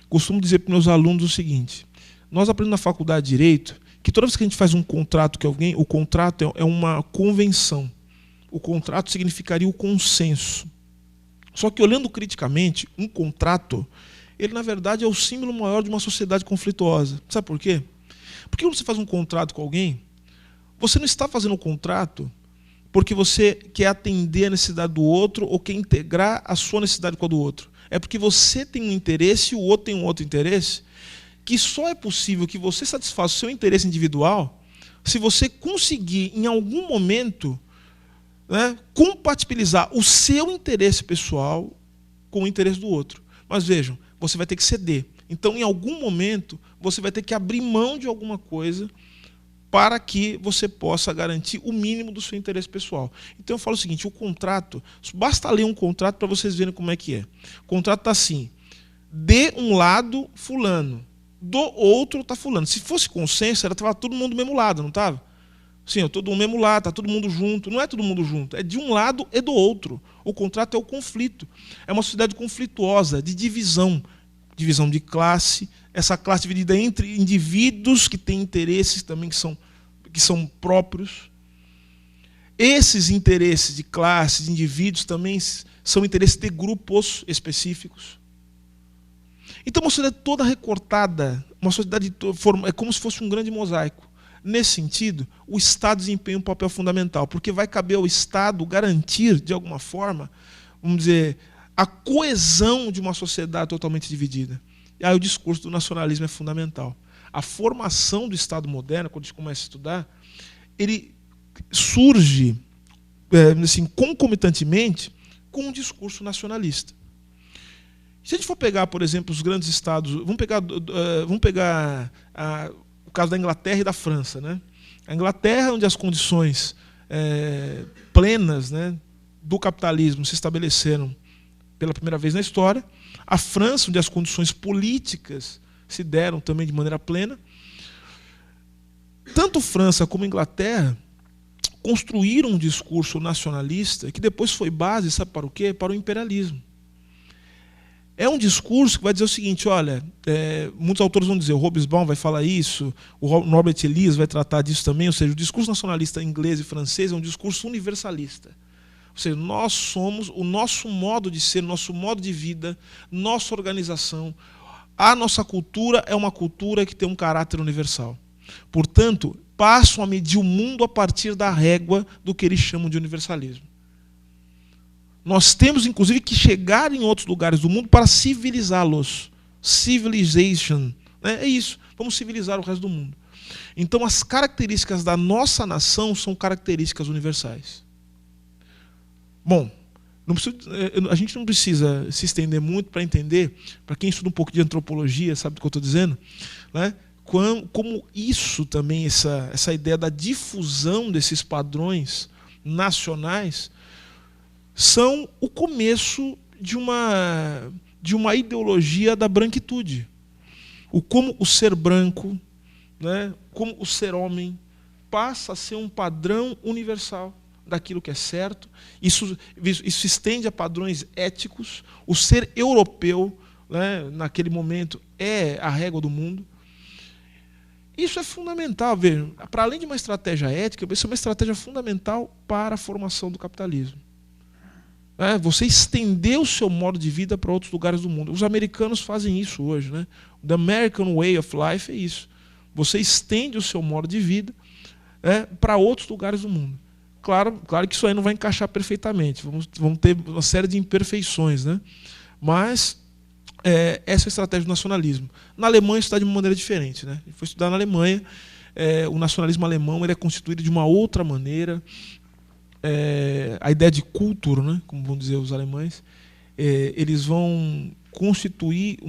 Costumo dizer para meus alunos o seguinte: nós aprendemos na faculdade de Direito que toda vez que a gente faz um contrato com alguém, o contrato é uma convenção. O contrato significaria o consenso. Só que, olhando criticamente, um contrato, ele na verdade é o símbolo maior de uma sociedade conflituosa. Sabe por quê? Porque quando você faz um contrato com alguém, você não está fazendo um contrato porque você quer atender a necessidade do outro ou quer integrar a sua necessidade com a do outro. É porque você tem um interesse e o outro tem um outro interesse, que só é possível que você satisfaça o seu interesse individual se você conseguir, em algum momento, né, compatibilizar o seu interesse pessoal com o interesse do outro. Mas vejam, você vai ter que ceder. Então, em algum momento, você vai ter que abrir mão de alguma coisa para que você possa garantir o mínimo do seu interesse pessoal. Então eu falo o seguinte: o contrato, basta ler um contrato para vocês verem como é que é. O contrato está assim: de um lado fulano, do outro está fulano. Se fosse consenso, estava todo mundo do mesmo lado, não estava? Sim, todo mundo do mesmo lado, está todo mundo junto. Não é todo mundo junto, é de um lado e do outro. O contrato é o conflito. É uma sociedade conflituosa, de divisão. Divisão de classe, essa classe dividida entre indivíduos que têm interesses também que são próprios. Esses interesses de classe, de indivíduos, também são interesses de grupos específicos. Então, uma sociedade toda recortada, uma sociedade é como se fosse um grande mosaico. Nesse sentido, o Estado desempenha um papel fundamental, porque vai caber ao Estado garantir, de alguma forma, vamos dizer, a coesão de uma sociedade totalmente dividida. E aí o discurso do nacionalismo é fundamental. A formação do Estado moderno, quando a gente começa a estudar, ele surge assim, concomitantemente com um discurso nacionalista. Se a gente for pegar, por exemplo, os grandes estados, vamos pegar o caso da Inglaterra e da França, né? A Inglaterra, onde as condições plenas, né, do capitalismo se estabeleceram pela primeira vez na história. A França, onde as condições políticas se deram também de maneira plena. Tanto França como Inglaterra construíram um discurso nacionalista que depois foi base, sabe para o quê? Para o imperialismo. É um discurso que vai dizer o seguinte, olha, muitos autores vão dizer, o Hobsbawm vai falar isso, o Norbert Elias vai tratar disso também, ou seja, o discurso nacionalista inglês e francês é um discurso universalista. Ou seja, nós somos, o nosso modo de ser, nosso modo de vida, nossa organização, a nossa cultura é uma cultura que tem um caráter universal. Portanto, passam a medir o mundo a partir da régua do que eles chamam de universalismo. Nós temos, inclusive, que chegar em outros lugares do mundo para civilizá-los. Civilization. É isso. Vamos civilizar o resto do mundo. Então, as características da nossa nação são características universais. Bom, a gente não precisa se estender muito para entender, para quem estuda um pouco de antropologia, sabe do que eu estou dizendo, né? Como isso também, essa ideia da difusão desses padrões nacionais, são o começo de uma ideologia da branquitude. Como o ser branco, né, como o ser homem, passa a ser um padrão universal daquilo que é certo. Isso se estende a padrões éticos. O ser europeu, né, naquele momento, é a régua do mundo. Isso é fundamental, veja, para além de uma estratégia ética, isso é uma estratégia fundamental para a formação do capitalismo. Você estender o seu modo de vida para outros lugares do mundo. Os americanos fazem isso hoje, né? The American Way of Life é isso. Você estende o seu modo de vida para outros lugares do mundo. Claro que isso aí não vai encaixar perfeitamente. Vamos ter uma série de imperfeições, né? Mas essa é a estratégia do nacionalismo. Na Alemanha isso está de uma maneira diferente, né? Foi estudar na Alemanha, o nacionalismo alemão ele é constituído de uma outra maneira. A ideia de cultura, né, como vão dizer os alemães, eles vão constituir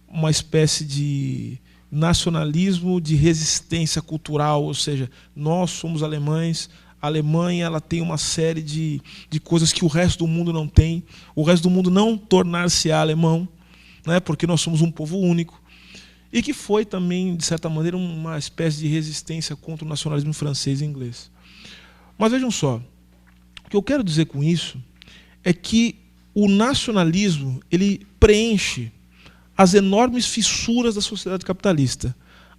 uma espécie de nacionalismo de resistência cultural, ou seja, nós somos alemães, a Alemanha ela tem uma série de coisas que o resto do mundo não tem, o resto do mundo não tornar-se-á alemão, né, porque nós somos um povo único, e que foi também, de certa maneira, uma espécie de resistência contra o nacionalismo francês e inglês. Mas vejam só, o que eu quero dizer com isso é que o nacionalismo ele preenche as enormes fissuras da sociedade capitalista,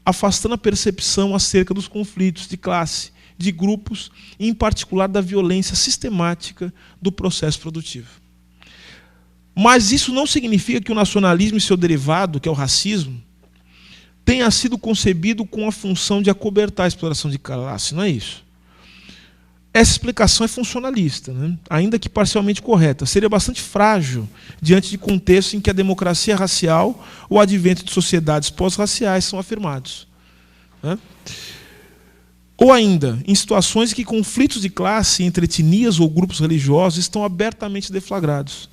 afastando a percepção acerca dos conflitos de classe, de grupos, e em particular da violência sistemática do processo produtivo. Mas isso não significa que o nacionalismo e seu derivado, que é o racismo, tenha sido concebido com a função de acobertar a exploração de classe, não é isso. Essa explicação é funcionalista, né? Ainda que parcialmente correta. Seria bastante frágil diante de contextos em que a democracia racial ou o advento de sociedades pós-raciais são afirmados. Né? Ou ainda, em situações em que conflitos de classe entre etnias ou grupos religiosos estão abertamente deflagrados.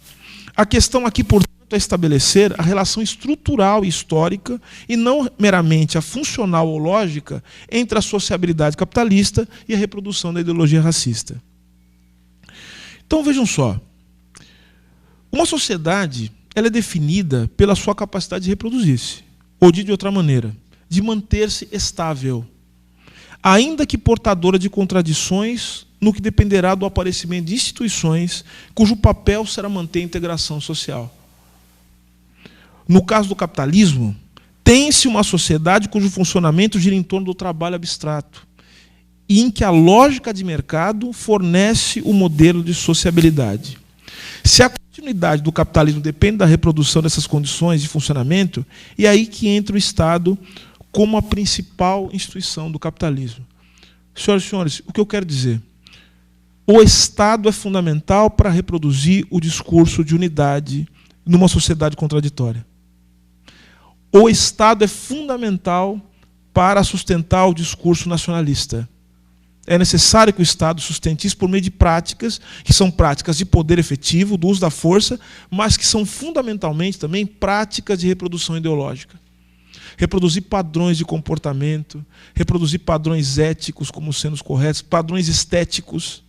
A questão aqui, portanto, é estabelecer a relação estrutural e histórica, e não meramente a funcional ou lógica, entre a sociabilidade capitalista e a reprodução da ideologia racista. Então vejam só, uma sociedade ela é definida pela sua capacidade de reproduzir-se, ou de outra maneira, de manter-se estável, ainda que portadora de contradições no que dependerá do aparecimento de instituições cujo papel será manter a integração social. No caso do capitalismo, tem-se uma sociedade cujo funcionamento gira em torno do trabalho abstrato, e em que a lógica de mercado fornece o modelo de sociabilidade. Se a continuidade do capitalismo depende da reprodução dessas condições de funcionamento, é aí que entra o Estado como a principal instituição do capitalismo. Senhoras e senhores, o que eu quero dizer? O Estado é fundamental para reproduzir o discurso de unidade numa sociedade contraditória. O Estado é fundamental para sustentar o discurso nacionalista. É necessário que o Estado sustente isso por meio de práticas, que são práticas de poder efetivo, do uso da força, mas que são fundamentalmente também práticas de reprodução ideológica. Reproduzir padrões de comportamento, reproduzir padrões éticos como sendo os corretos, padrões estéticos,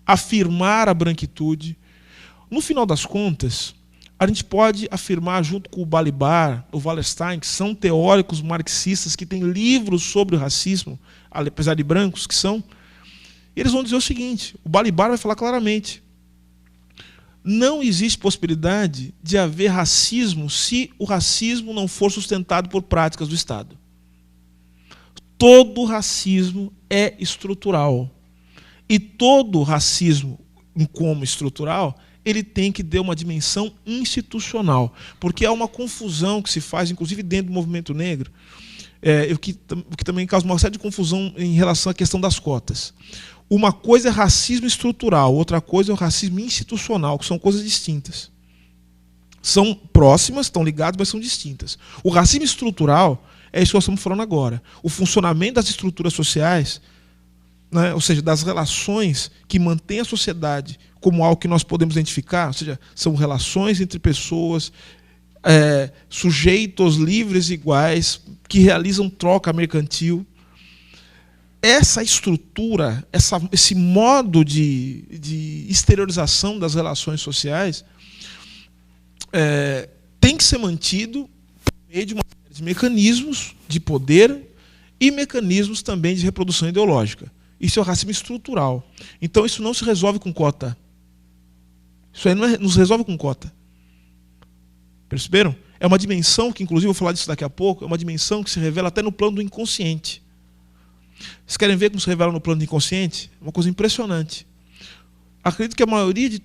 afirmar a branquitude. No final das contas, a gente pode afirmar, junto com o Balibar, o Wallerstein, que são teóricos marxistas que têm livros sobre o racismo, apesar de brancos que são, eles vão dizer o seguinte: o Balibar vai falar claramente: não existe possibilidade de haver racismo se o racismo não for sustentado por práticas do Estado. Todo racismo é estrutural. E todo racismo, como estrutural, ele tem que ter uma dimensão institucional. Porque há uma confusão que se faz, inclusive dentro do movimento negro, o que também causa uma série de confusão em relação à questão das cotas. Uma coisa é racismo estrutural, outra coisa é o racismo institucional, que são coisas distintas. São próximas, estão ligadas, mas são distintas. O racismo estrutural é isso que nós estamos falando agora. O funcionamento das estruturas sociais, né, ou seja, das relações que mantêm a sociedade como algo que nós podemos identificar, ou seja, são relações entre pessoas, sujeitos livres e iguais, que realizam troca mercantil. Essa estrutura, esse modo de exteriorização das relações sociais tem que ser mantido por meio de uma série de mecanismos de poder e mecanismos também de reprodução ideológica. Isso é o racismo estrutural. Então isso não se resolve com cota. Isso aí não se resolve com cota. Perceberam? É uma dimensão que, inclusive, eu vou falar disso daqui a pouco, é uma dimensão que se revela até no plano do inconsciente. Vocês querem ver como se revela no plano do inconsciente? É uma coisa impressionante. Acredito que a maioria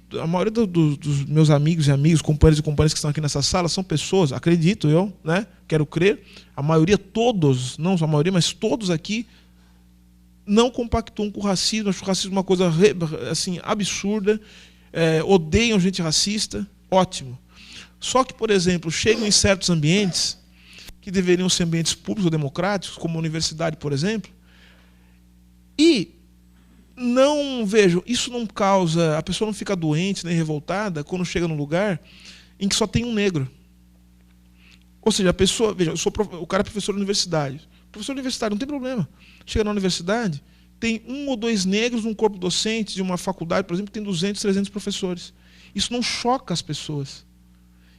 dos meus amigos e amigas, companheiros e companheiras que estão aqui nessa sala, são pessoas, acredito eu, né? Quero crer, a maioria, todos, não a maioria, mas todos aqui, não compactuam com o racismo, acham o racismo uma coisa assim, absurda, odeiam gente racista, ótimo. Só que, por exemplo, chegam em certos ambientes, que deveriam ser ambientes públicos ou democráticos, como a universidade, por exemplo, e não, vejam, isso não causa, a pessoa não fica doente nem revoltada quando chega num lugar em que só tem um negro. Ou seja, a pessoa, veja, o cara é professor da universidade. Professor universitário, não tem problema. Chega na universidade, tem 1 ou 2 negros num corpo docente de uma faculdade, por exemplo, que tem 200, 300 professores. Isso não choca as pessoas.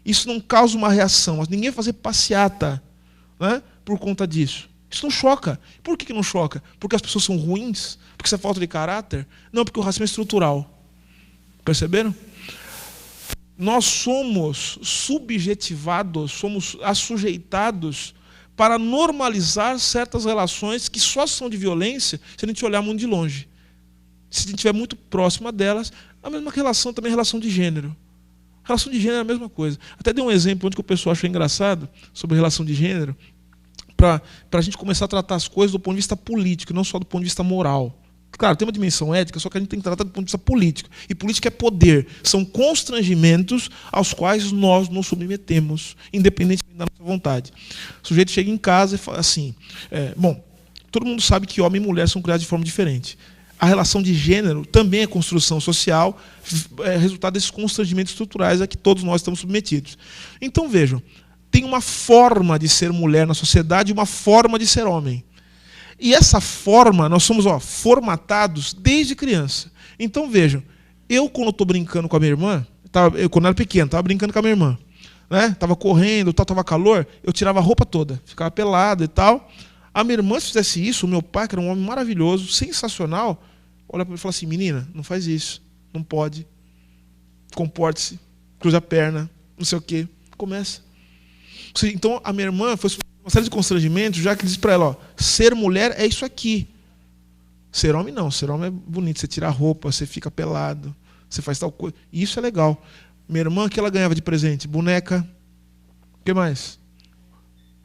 Isso não causa uma reação. Ninguém vai fazer passeata, né, por conta disso. Isso não choca. Por que não choca? Porque as pessoas são ruins? Porque isso é falta de caráter? Não, porque o racismo é estrutural. Perceberam? Nós somos subjetivados, somos assujeitados para normalizar certas relações que só são de violência se a gente olhar muito de longe. Se a gente estiver muito próxima delas, a mesma relação também é relação de gênero. Relação de gênero é a mesma coisa. Até dei um exemplo onde que o pessoal achou engraçado sobre relação de gênero, para a gente começar a tratar as coisas do ponto de vista político, não só do ponto de vista moral. Claro, tem uma dimensão ética, só que a gente tem que tratar do ponto de vista político. E política é poder. São constrangimentos aos quais nós nos submetemos, independentemente da nossa vontade. O sujeito chega em casa e fala assim, bom, todo mundo sabe que homem e mulher são criados de forma diferente. A relação de gênero também é construção social, é resultado desses constrangimentos estruturais a que todos nós estamos submetidos. Então, vejam, tem uma forma de ser mulher na sociedade e uma forma de ser homem. E essa forma, nós somos formatados desde criança. Então, vejam, eu quando estou brincando com a minha irmã, quando eu era pequeno, estava brincando com a minha irmã, né? Estava correndo, estava calor, eu tirava a roupa toda, ficava pelado e tal. A minha irmã, se fizesse isso, o meu pai, que era um homem maravilhoso, sensacional, olha para mim e fala assim, menina, não faz isso, não pode, comporte-se, cruza a perna, não sei o quê, começa. Então a minha irmã foi uma série de constrangimentos, já que diz para ela, ser mulher é isso aqui. Ser homem não, ser homem é bonito, você tira a roupa, você fica pelado, você faz tal coisa, e isso é legal. Minha irmã, que ela ganhava de presente? Boneca, o que mais?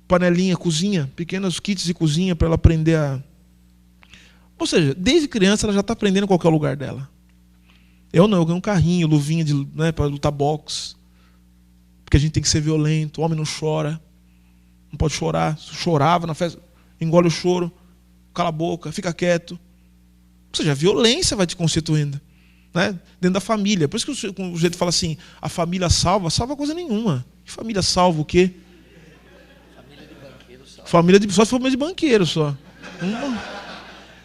Panelinha, cozinha, pequenos kits de cozinha para ela aprender Ou seja, desde criança ela já está aprendendo qual que é o lugar dela. Eu não, eu ganho um carrinho, luvinha para lutar boxe. Porque a gente tem que ser violento, o homem não chora. Não pode chorar. Chorava na festa, engole o choro, cala a boca, fica quieto. Ou seja, a violência vai te constituindo, né? Dentro da família. Por isso que o jeito fala assim, a família salva coisa nenhuma. Família salva o quê? Família de banqueiro salva. Só família de banqueiro só.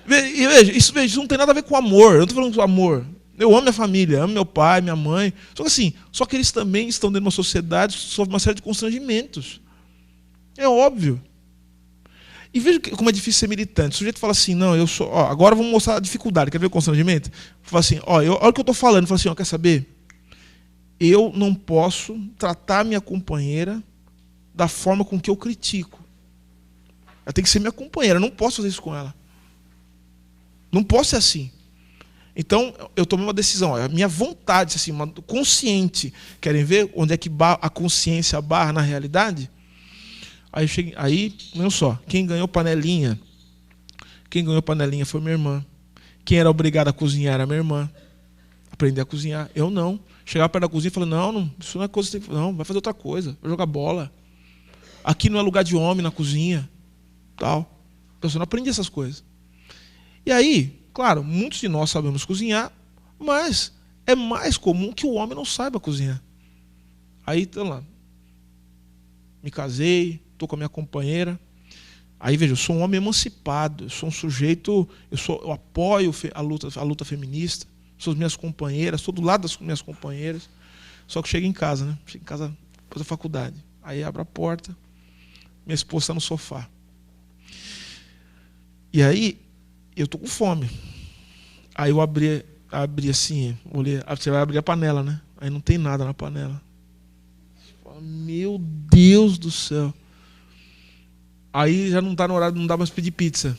Veja, isso não tem nada a ver com amor. Eu não estou falando com amor. Eu amo minha família, amo meu pai, minha mãe. Só que eles também estão dentro de uma sociedade sob uma série de constrangimentos. É óbvio. E veja como é difícil ser militante. O sujeito fala assim, não, eu sou. Ó, agora vamos mostrar a dificuldade. Quer ver o constrangimento? Fala assim, olha o que eu estou falando. Fala assim, ó, quer saber? Eu não posso tratar minha companheira da forma com que eu critico. Ela tem que ser minha companheira, eu não posso fazer isso com ela. Não posso ser assim. Então, eu tomei uma decisão, a minha vontade, assim, consciente. Querem ver onde é que a consciência barra na realidade? Aí, não só, quem ganhou panelinha foi minha irmã. Quem era obrigado a cozinhar era minha irmã. Aprender a cozinhar, eu não. Chegava perto da cozinha e falava, não, isso não é coisa que você tem que fazer. Não, vai fazer outra coisa, vai jogar bola. Aqui não é lugar de homem na cozinha. Tal. Então você não aprende essas coisas. E aí, claro, muitos de nós sabemos cozinhar, mas é mais comum que o homem não saiba cozinhar. Aí, então lá, me casei, estou com a minha companheira. Aí, veja, eu sou um homem emancipado, eu sou um sujeito, eu apoio a luta feminista, sou as minhas companheiras, estou do lado das minhas companheiras. Só que chego em casa, né? Chego em casa depois da faculdade. Aí abro a porta, minha esposa está no sofá. E aí, eu estou com fome. Aí eu abri assim, olhei, você vai abrir a panela, né? Aí não tem nada na panela. Meu Deus do céu. Aí já não está no horário, não dá mais para pedir pizza.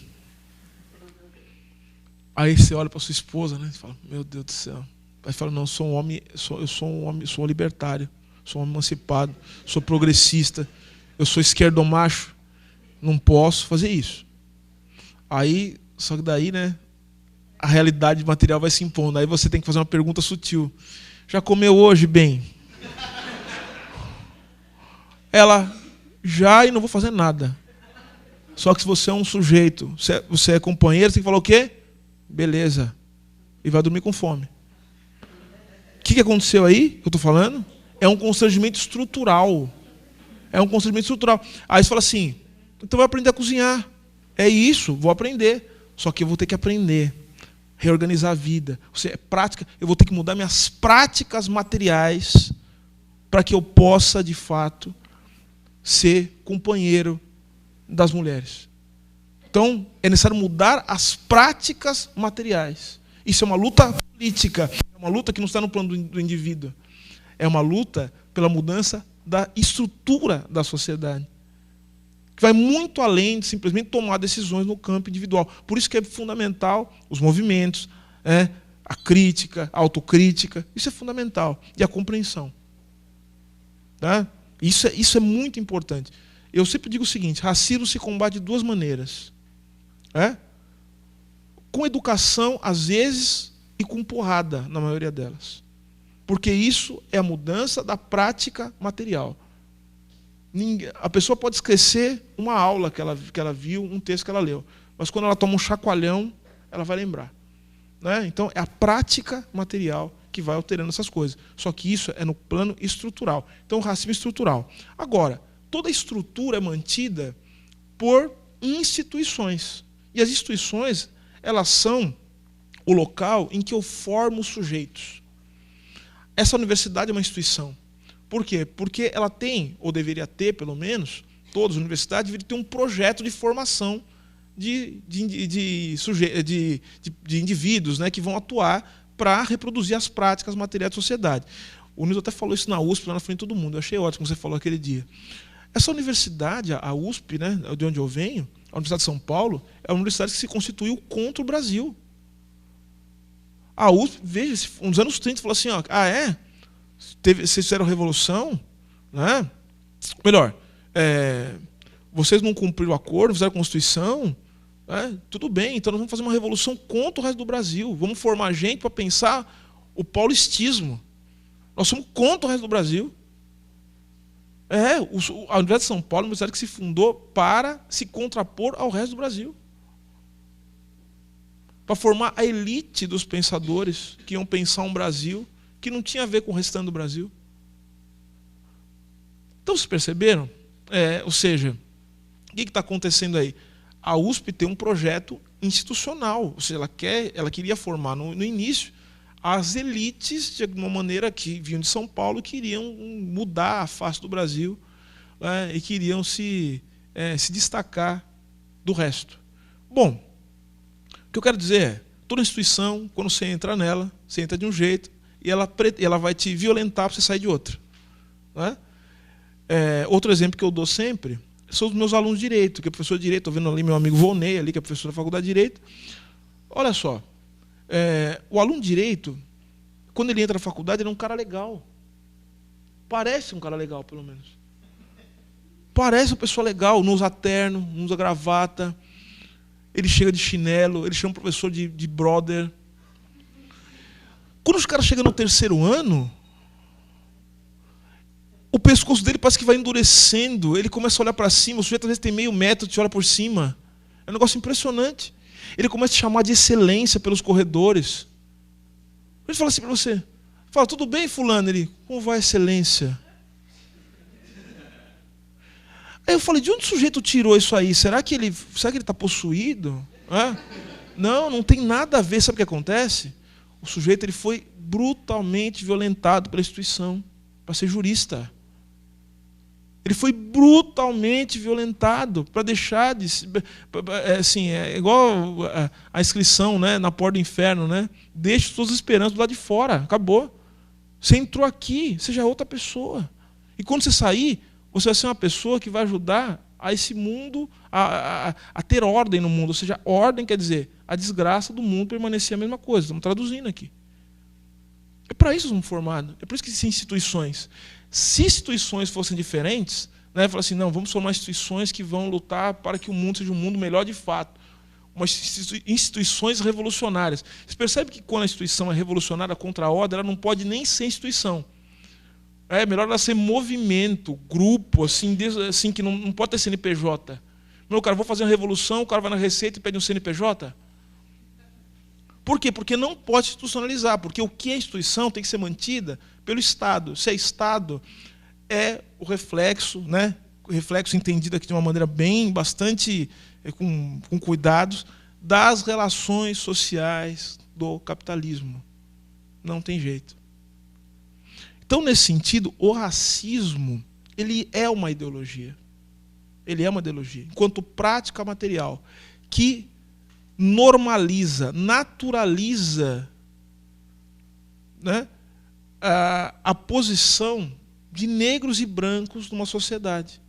Aí você olha para sua esposa, né? E fala, meu Deus do céu. Aí fala, não, eu sou um homem, sou um libertário, sou um homem emancipado, sou progressista, eu sou esquerdomacho, não posso fazer isso. Aí, só que daí, né, a realidade material vai se impondo. Aí você tem que fazer uma pergunta sutil. Já comeu hoje, bem? Ela, já, e não vou fazer nada. Só que se você é um sujeito, você é companheiro, você tem que falar o quê? Beleza. E vai dormir com fome. O que aconteceu aí, que eu estou falando? É um constrangimento estrutural. É um constrangimento estrutural. Aí você fala assim, então vai aprender a cozinhar. É isso, vou aprender. Só que eu vou ter que aprender, reorganizar a vida. Prática, eu vou ter que mudar minhas práticas materiais para que eu possa, de fato, ser companheiro das mulheres. Então, é necessário mudar as práticas materiais. Isso é uma luta política, é uma luta que não está no plano do indivíduo. É uma luta pela mudança da estrutura da sociedade, que vai muito além de simplesmente tomar decisões no campo individual. Por isso que é fundamental os movimentos, a crítica, a autocrítica, isso é fundamental. E a compreensão. Tá? Isso é muito importante. Eu sempre digo o seguinte, racismo se combate de duas maneiras. Com educação, às vezes, e com porrada, na maioria delas. Porque isso é a mudança da prática material. A pessoa pode esquecer uma aula que ela viu, um texto que ela leu. Mas quando ela toma um chacoalhão, ela vai lembrar. Então, é a prática material que vai alterando essas coisas. Só que isso é no plano estrutural. Então, o racismo é estrutural. Agora, toda a estrutura é mantida por instituições. E as instituições, elas são o local em que eu formo os sujeitos. Essa universidade é uma instituição. Por quê? Porque ela tem, ou deveria ter, pelo menos, todas as universidades deveriam ter um projeto de formação de indivíduos, né, que vão atuar para reproduzir as práticas materiais da sociedade. O Nilson até falou isso na USP, lá na frente de todo mundo. Eu achei ótimo como você falou aquele dia. Essa universidade, a USP, né, de onde eu venho, a Universidade de São Paulo, é uma universidade que se constituiu contra o Brasil. A USP, veja, nos anos 30, falou assim, vocês fizeram revolução, né? Melhor, vocês não cumpriram o acordo, fizeram a Constituição, Tudo bem, então nós vamos fazer uma revolução contra o resto do Brasil. Vamos formar gente para pensar o paulistismo. Nós somos contra o resto do Brasil. A Universidade de São Paulo é uma universidade que se fundou para se contrapor ao resto do Brasil. Para formar a elite dos pensadores que iam pensar um Brasil que não tinha a ver com o restante do Brasil. Então, vocês perceberam? Ou seja, o que está acontecendo aí? A USP tem um projeto institucional, ou seja, ela queria formar no início as elites, de alguma maneira, que vinham de São Paulo, queriam mudar a face do Brasil, e queriam se destacar do resto. Bom, o que eu quero dizer é, toda instituição, quando você entra nela, você entra de um jeito, e ela vai te violentar para você sair de outro. Outro exemplo que eu dou sempre são os meus alunos de Direito, que é professor de Direito, estou vendo ali meu amigo Volney, ali, que é professor da Faculdade de Direito. Olha só, o aluno de Direito, quando ele entra na faculdade, ele é um cara legal. Parece um cara legal, pelo menos. Parece uma pessoa legal, não usa terno, não usa gravata, ele chega de chinelo, ele chama o professor de brother. Quando os caras chegam no terceiro ano, o pescoço dele parece que vai endurecendo, ele começa a olhar para cima, o sujeito às vezes tem meio metro, te olha por cima. É um negócio impressionante. Ele começa a te chamar de excelência pelos corredores. Ele fala assim para você, fala, tudo bem, fulano? Ele, como vai a excelência? Aí eu falei, de onde o sujeito tirou isso aí? Será que ele está possuído? Não tem nada a ver. Sabe o que acontece? O sujeito ele foi brutalmente violentado pela instituição para ser jurista. Ele foi brutalmente violentado para deixar de... é igual a inscrição, né, na porta do inferno. Né? Deixe suas esperanças do lado de fora. Acabou. Você entrou aqui, você já é outra pessoa. E quando você sair, você vai ser uma pessoa que vai ajudar a esse mundo a ter ordem no mundo. Ou seja, ordem quer dizer a desgraça do mundo permanecer a mesma coisa. Estamos traduzindo aqui. É para isso que somos formados. É por isso que existem instituições. Se instituições fossem diferentes, né, falar assim, não, vamos formar instituições que vão lutar para que o mundo seja um mundo melhor de fato. Instituições revolucionárias. Você percebe que quando a instituição é revolucionária contra a ordem, ela não pode nem ser instituição. É melhor ela ser movimento, grupo, assim que não pode ter CNPJ. Meu cara, vou fazer uma revolução, o cara vai na Receita e pede um CNPJ? Por quê? Porque não pode institucionalizar, porque o que é instituição tem que ser mantida pelo Estado. Se é Estado, é o reflexo, né? O reflexo entendido aqui de uma maneira bastante com cuidados, das relações sociais do capitalismo. Não tem jeito. Então, nesse sentido, o racismo ele é uma ideologia. Ele é uma ideologia, enquanto prática material, que normaliza, naturaliza, né, a posição de negros e brancos numa sociedade.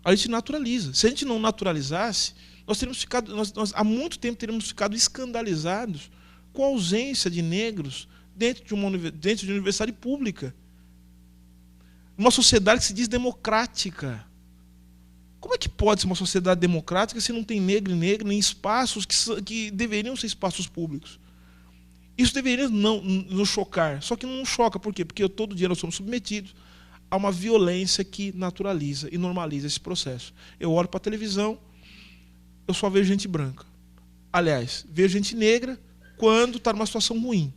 A gente naturaliza. Se a gente não naturalizasse, nós há muito tempo teríamos ficado escandalizados com a ausência de negros dentro de uma universidade pública. Uma sociedade que se diz democrática. Como é que pode ser uma sociedade democrática se não tem negro e negra em espaços que deveriam ser espaços públicos? Isso deveria não nos chocar, só que não nos choca. Por quê? Porque todo dia nós somos submetidos a uma violência que naturaliza e normaliza esse processo. Eu olho para a televisão, eu só vejo gente branca. Aliás, vejo gente negra quando está numa situação ruim.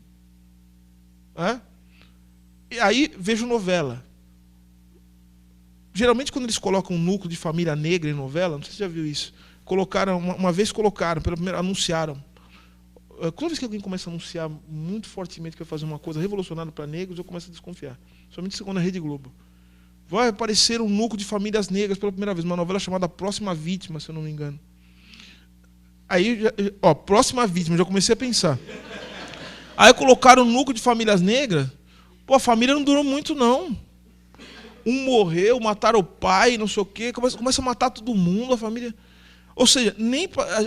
E aí vejo novela. Geralmente, quando eles colocam um núcleo de família negra em novela, não sei se você já viu isso, uma vez colocaram, pela primeira, anunciaram. Toda vez que alguém começa a anunciar muito fortemente que vai fazer uma coisa revolucionária para negros, eu começo a desconfiar. Somente segundo a Rede Globo. Vai aparecer um núcleo de famílias negras pela primeira vez, uma novela chamada Próxima Vítima, se eu não me engano. Aí, Próxima Vítima, já comecei a pensar. Aí colocaram um núcleo de famílias negras, a família não durou muito, não. Um morreu, mataram o pai, não sei o quê, começa a matar todo mundo, a família. Ou seja,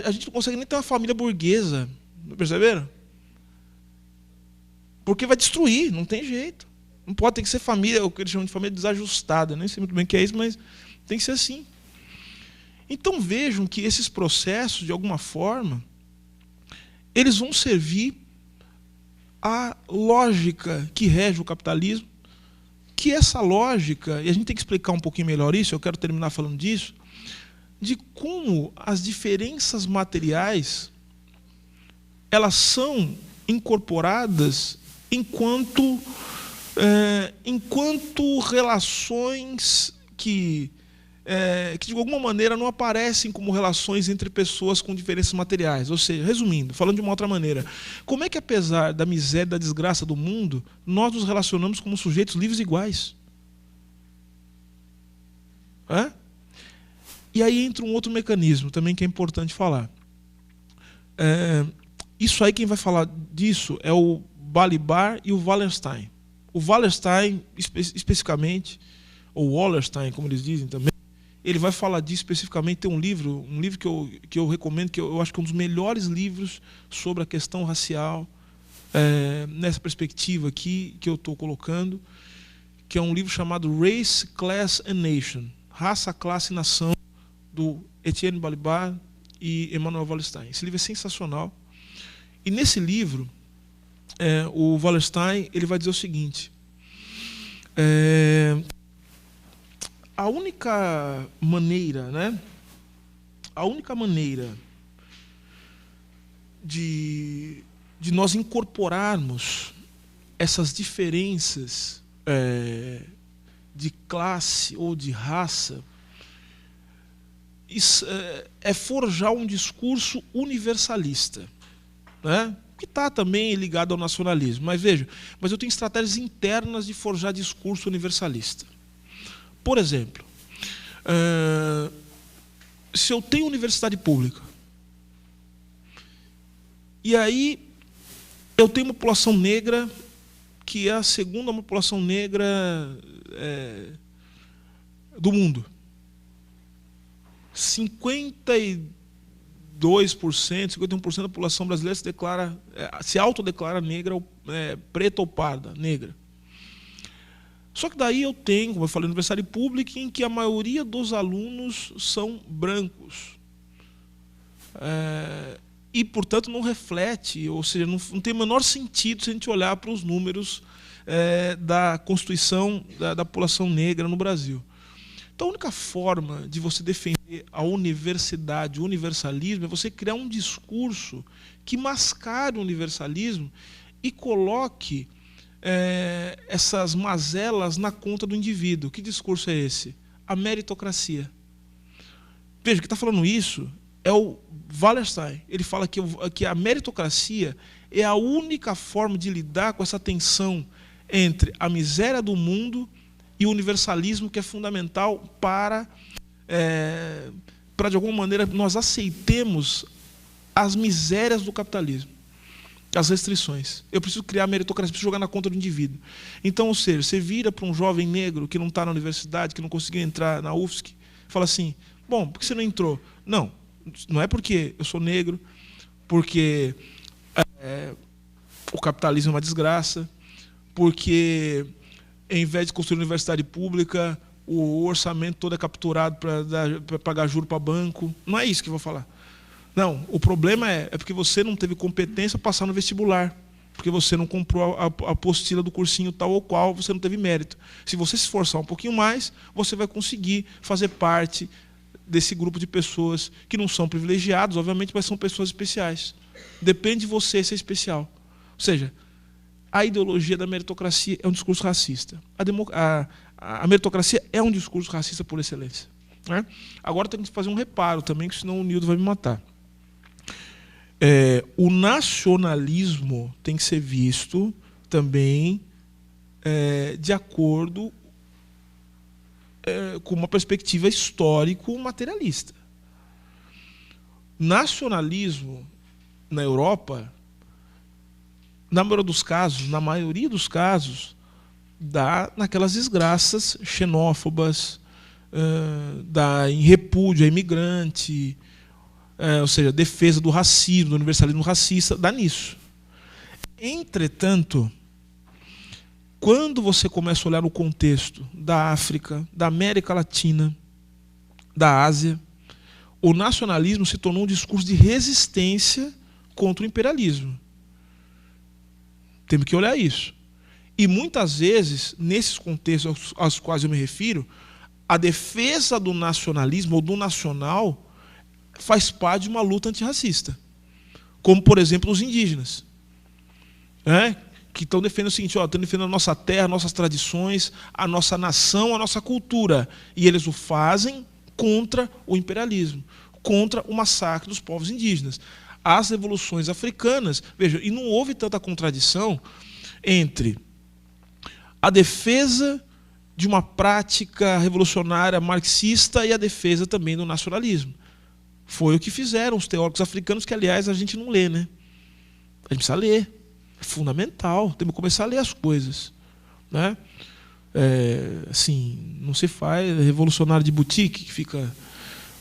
a gente não consegue nem ter uma família burguesa. Perceberam? Porque vai destruir, não tem jeito. Não pode, tem que ser família, o que eles chamam de família desajustada. Nem sei muito bem o que é isso, mas tem que ser assim. Então vejam que esses processos, de alguma forma, eles vão servir à lógica que rege o capitalismo, que essa lógica, e a gente tem que explicar um pouquinho melhor isso, eu quero terminar falando disso, de como as diferenças materiais elas são incorporadas enquanto relações que de alguma maneira não aparecem como relações entre pessoas com diferenças materiais. Ou seja, resumindo, falando de uma outra maneira, como é que apesar da miséria e da desgraça do mundo, nós nos relacionamos como sujeitos livres e iguais? E aí entra um outro mecanismo também que é importante falar. Isso aí, quem vai falar disso é o Balibar e o Wallerstein. O Wallerstein, especificamente, ou Wallerstein, como eles dizem também, ele vai falar disso especificamente. Tem um livro que eu recomendo, que eu acho que é um dos melhores livros sobre a questão racial, nessa perspectiva aqui que eu estou colocando, que é um livro chamado Race, Class and Nation, Raça, Classe e Nação, do Etienne Balibar e Emmanuel Wallerstein. Esse livro é sensacional. E nesse livro, o Wallerstein ele vai dizer o seguinte: a única maneira, de nós incorporarmos essas diferenças de classe ou de raça é forjar um discurso universalista, que está também ligado ao nacionalismo. Mas veja, eu tenho estratégias internas de forjar discurso universalista. Por exemplo, se eu tenho universidade pública, e aí eu tenho uma população negra que é a segunda população negra do mundo. 52%, 51% da população brasileira se autodeclara negra, preta ou parda, negra. Só que daí eu tenho, como eu falei, universidade pública em que a maioria dos alunos são brancos. E, portanto, não reflete, ou seja, não tem o menor sentido se a gente olhar para os números da constituição da população negra no Brasil. Então, a única forma de você defender a universidade, o universalismo, é você criar um discurso que mascare o universalismo e coloque essas mazelas na conta do indivíduo. Que discurso é esse? A meritocracia. Veja, quem está falando isso é o Wallerstein. Ele fala que a meritocracia é a única forma de lidar com essa tensão entre a miséria do mundo e o universalismo, que é fundamental para de alguma maneira, nós aceitemos as misérias do capitalismo, as restrições. Eu preciso criar meritocracia, preciso jogar na conta do indivíduo. Então, ou seja, você vira para um jovem negro que não está na universidade, que não conseguiu entrar na UFSC, fala assim: bom, por que você não entrou? Não é porque eu sou negro, porque o capitalismo é uma desgraça, porque em vez de construir universidade pública, o orçamento todo é capturado para pagar juro para banco. Não é isso que eu vou falar. Não, o problema é porque você não teve competência para passar no vestibular, porque você não comprou a apostila do cursinho tal ou qual, você não teve mérito. Se você se esforçar um pouquinho mais, você vai conseguir fazer parte desse grupo de pessoas que não são privilegiados, obviamente, mas são pessoas especiais. Depende de você ser especial. Ou seja, a ideologia da meritocracia é um discurso racista. A meritocracia é um discurso racista por excelência. Agora tem que fazer um reparo também, que senão o Nildo vai me matar. O nacionalismo tem que ser visto também de acordo com uma perspectiva histórico-materialista. Nacionalismo na Europa, na maioria dos casos, dá naquelas desgraças xenófobas, dá em repúdio a imigrante, ou seja, defesa do racismo, do universalismo racista, dá nisso. Entretanto, quando você começa a olhar no contexto da África, da América Latina, da Ásia, o nacionalismo se tornou um discurso de resistência contra o imperialismo. Temos que olhar isso. E muitas vezes, nesses contextos aos quais eu me refiro, a defesa do nacionalismo ou do nacional faz parte de uma luta antirracista. Como, por exemplo, os indígenas, né? Que estão defendendo o seguinte, estão defendendo a nossa terra, nossas tradições, a nossa nação, a nossa cultura. E eles o fazem contra o imperialismo, contra o massacre dos povos indígenas. As revoluções africanas, veja, e não houve tanta contradição entre a defesa de uma prática revolucionária marxista e a defesa também do nacionalismo. Foi o que fizeram os teóricos africanos, que, aliás, a gente não lê, né? A gente precisa ler. É fundamental. Temos que começar a ler as coisas, né? Assim, não se faz revolucionário de boutique, que fica,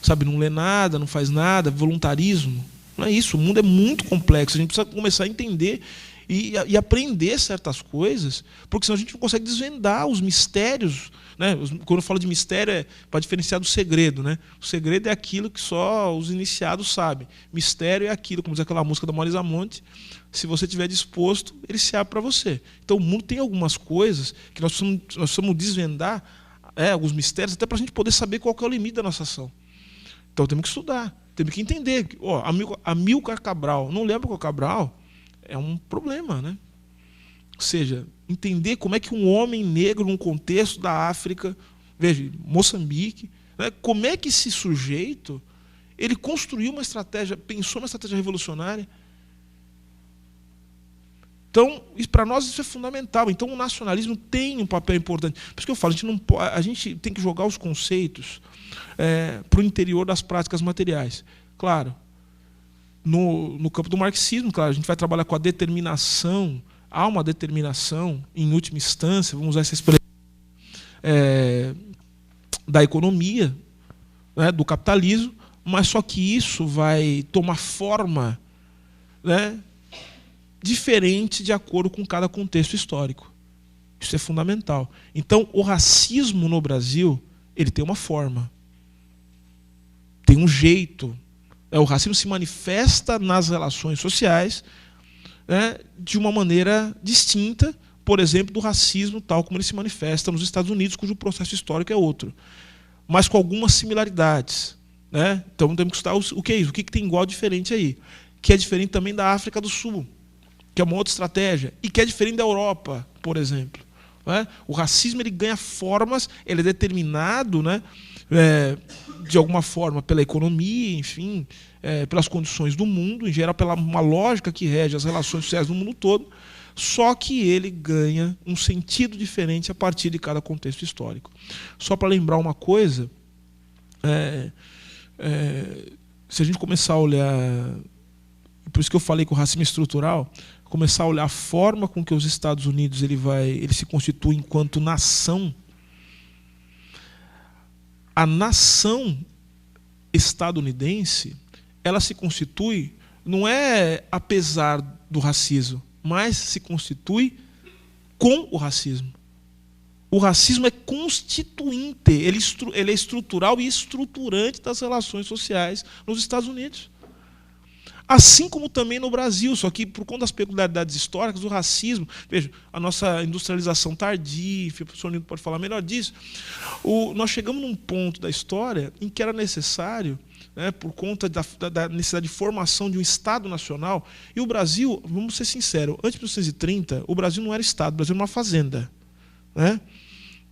sabe, não lê nada, não faz nada, voluntarismo. Não é isso. O mundo é muito complexo. A gente precisa começar a entender e aprender certas coisas, porque senão a gente não consegue desvendar os mistérios, né? Quando eu falo de mistério, é para diferenciar do segredo, né? O segredo é aquilo que só os iniciados sabem. Mistério é aquilo, como diz aquela música da Marisa Monte, se você estiver disposto, ele se abre para você. Então o mundo tem algumas coisas que nós precisamos desvendar, alguns mistérios, até para a gente poder saber qual que é o limite da nossa ação. Então temos que estudar, temos que entender. Amílcar Cabral, não lembra qual Cabral? É um problema, né? Ou seja, entender como é que um homem negro, num contexto da África, veja, Moçambique, né, como é que esse sujeito ele construiu uma estratégia, pensou uma estratégia revolucionária. Então, para nós isso é fundamental. Então, o nacionalismo tem um papel importante. Por isso que eu falo, a gente tem que jogar os conceitos para o interior das práticas materiais. Claro, no campo do marxismo, claro, a gente vai trabalhar com a determinação. Há uma determinação, em última instância, vamos usar essa expressão, da economia, né, do capitalismo, mas só que isso vai tomar forma, né, diferente de acordo com cada contexto histórico. Isso é fundamental. Então, o racismo no Brasil, ele tem uma forma, tem um jeito. O racismo se manifesta nas relações sociais, né, de uma maneira distinta, por exemplo, do racismo tal como ele se manifesta nos Estados Unidos, cujo processo histórico é outro, mas com algumas similaridades, né? Então temos que estudar o que é isso, o que tem igual diferente aí, que é diferente também da África do Sul, que é uma outra estratégia, e que é diferente da Europa, por exemplo, né? O racismo ele ganha formas, ele é determinado, né, de alguma forma pela economia, enfim, pelas condições do mundo, em geral pela uma lógica que rege as relações sociais do mundo todo, só que ele ganha um sentido diferente a partir de cada contexto histórico. Só para lembrar uma coisa, se a gente começar a olhar, por isso que eu falei que o racismo é estrutural, começar a olhar a forma com que os Estados Unidos ele se constitui enquanto nação, a nação estadunidense, ela se constitui, não é apesar do racismo, mas se constitui com o racismo. O racismo é constituinte, ele é estrutural e estruturante das relações sociais nos Estados Unidos. Assim como também no Brasil, só que por conta das peculiaridades históricas, o racismo, veja, a nossa industrialização tardia, o professor Nildo pode falar melhor disso, nós chegamos num ponto da história em que era necessário, né, por conta da necessidade de formação de um Estado nacional, e o Brasil, vamos ser sinceros, antes de 1930, o Brasil não era Estado, o Brasil era uma fazenda, né?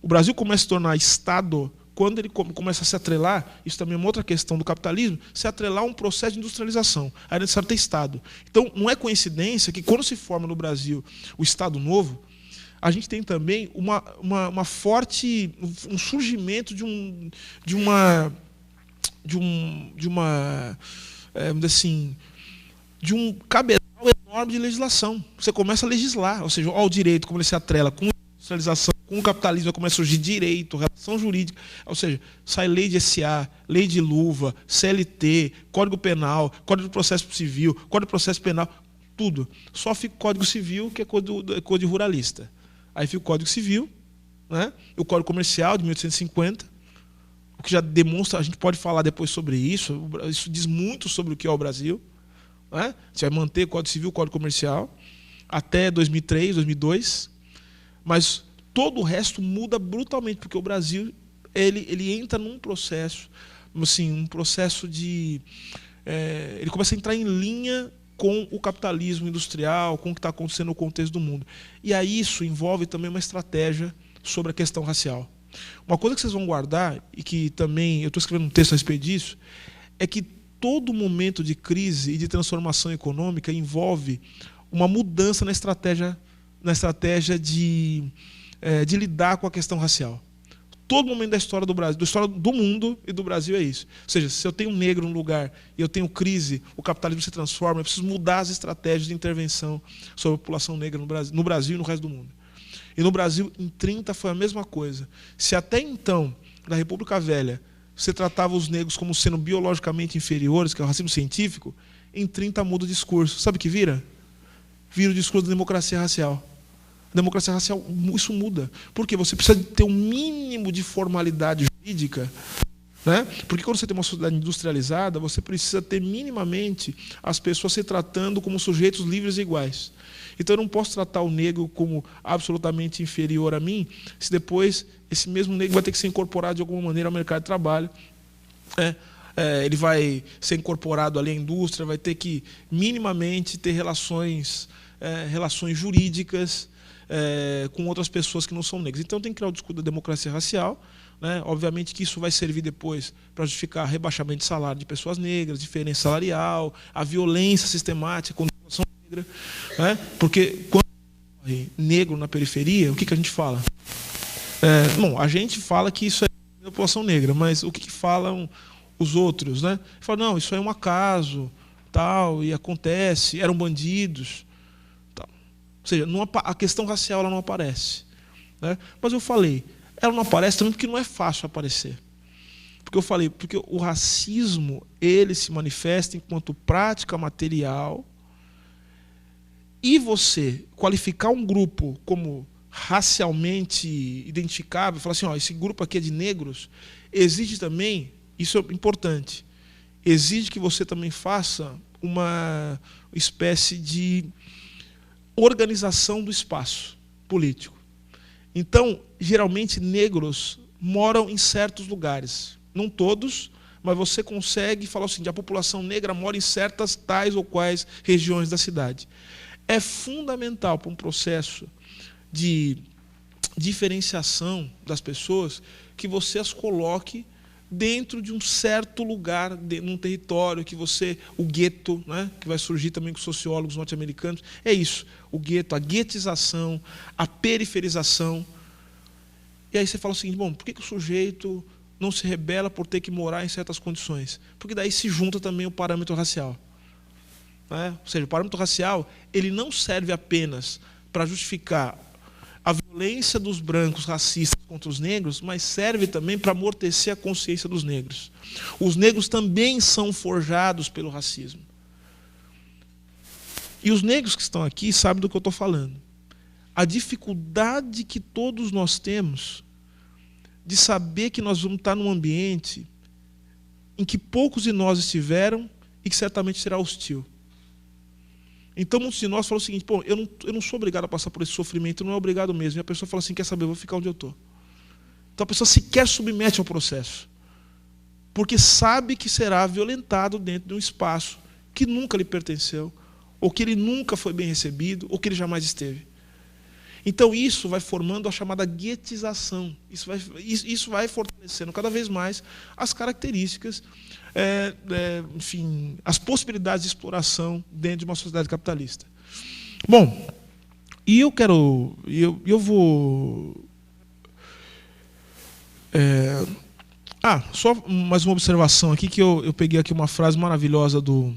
O Brasil começa a se tornar Estado quando ele começa a se atrelar, isso também é uma outra questão do capitalismo, se atrelar a um processo de industrialização. Aí é necessário ter Estado. Então, não é coincidência que quando se forma no Brasil o Estado Novo, a gente tem também uma forte, um surgimento de um cabedal enorme de legislação. Você começa a legislar, ou seja, o direito, como ele se atrela com a industrialização, com o capitalismo, começa a surgir direito, relação jurídica, ou seja, sai lei de SA, lei de luva, CLT, Código Penal, Código de Processo Civil, Código de Processo Penal, tudo. Só fica o Código Civil, que é Código Ruralista. Aí fica o Código Civil, né? O Código Comercial, de 1850, o que já demonstra, a gente pode falar depois sobre isso, isso diz muito sobre o que é o Brasil. Né? A gente vai manter o Código Civil, o Código Comercial, até 2003, 2002, mas todo o resto muda brutalmente, porque o Brasil ele entra num processo, assim, um processo de... ele começa a entrar em linha com o capitalismo industrial, com o que está acontecendo no contexto do mundo. E aí isso envolve também uma estratégia sobre a questão racial. Uma coisa que vocês vão guardar, e que também eu estou escrevendo um texto a respeito disso, é que todo momento de crise e de transformação econômica envolve uma mudança na estratégia de lidar com a questão racial. Todo momento da história do Brasil, da história do mundo e do Brasil é isso. Ou seja, se eu tenho um negro num lugar e eu tenho crise, o capitalismo se transforma, eu preciso mudar as estratégias de intervenção sobre a população negra no Brasil e no resto do mundo. E no Brasil, em 30, foi a mesma coisa. Se até então, na República Velha, você tratava os negros como sendo biologicamente inferiores, que é o racismo científico, em 30 muda o discurso. Sabe o que vira? Vira o discurso da democracia racial. A democracia racial, isso muda. Porque você precisa ter um mínimo de formalidade jurídica, né? Porque quando você tem uma sociedade industrializada, você precisa ter minimamente as pessoas se tratando como sujeitos livres e iguais. Então eu não posso tratar o negro como absolutamente inferior a mim, se depois esse mesmo negro vai ter que ser incorporado de alguma maneira ao mercado de trabalho. Ele vai ser incorporado ali à indústria, vai ter que minimamente ter relações jurídicas com outras pessoas que não são negras. Então tem que criar o discurso da democracia racial. Né? Obviamente que isso vai servir depois para justificar rebaixamento de salário de pessoas negras, diferença salarial, a violência sistemática contra a população negra. Né? Porque quando morre negro na periferia, o que a gente fala? Bom, a gente fala que isso é da população negra, mas o que falam os outros? Né? Falam, não, isso é um acaso, tal, e acontece, eram bandidos. Tal. Ou seja, a questão racial ela não aparece. Né? Mas eu falei, ela não aparece também porque não é fácil aparecer. Porque o racismo ele se manifesta enquanto prática material, e você qualificar um grupo como racialmente identificável, falar assim, esse grupo aqui é de negros, exige também, isso é importante, exige que você também faça uma espécie de organização do espaço político. Então, geralmente, negros moram em certos lugares. Não todos, mas você consegue falar assim, a população negra mora em certas tais ou quais regiões da cidade. É fundamental para um processo de diferenciação das pessoas que você as coloque dentro de um certo lugar, num território, que o gueto, né, que vai surgir também com sociólogos norte-americanos, é isso, o gueto, a guetização, a periferização. E aí você fala o seguinte, bom, por que o sujeito não se rebela por ter que morar em certas condições? Porque daí se junta também o parâmetro racial. Né? Ou seja, o parâmetro racial ele não serve apenas para justificar a violência dos brancos racistas contra os negros, mas serve também para amortecer a consciência dos negros. Os negros também são forjados pelo racismo. E os negros que estão aqui sabem do que eu estou falando. A dificuldade que todos nós temos de saber que nós vamos estar num ambiente em que poucos de nós estiveram e que certamente será hostil. Então, muitos de nós falam o seguinte, pô, eu não sou obrigado a passar por esse sofrimento, não é obrigado mesmo. E a pessoa fala assim, quer saber, eu vou ficar onde eu estou. Então a pessoa sequer submete ao processo, porque sabe que será violentado dentro de um espaço que nunca lhe pertenceu, ou que ele nunca foi bem recebido, ou que ele jamais esteve. Então isso vai formando a chamada guetização. Isso vai fortalecendo cada vez mais as características, enfim, as possibilidades de exploração dentro de uma sociedade capitalista. Bom, e eu vou... só mais uma observação aqui, que eu peguei aqui uma frase maravilhosa do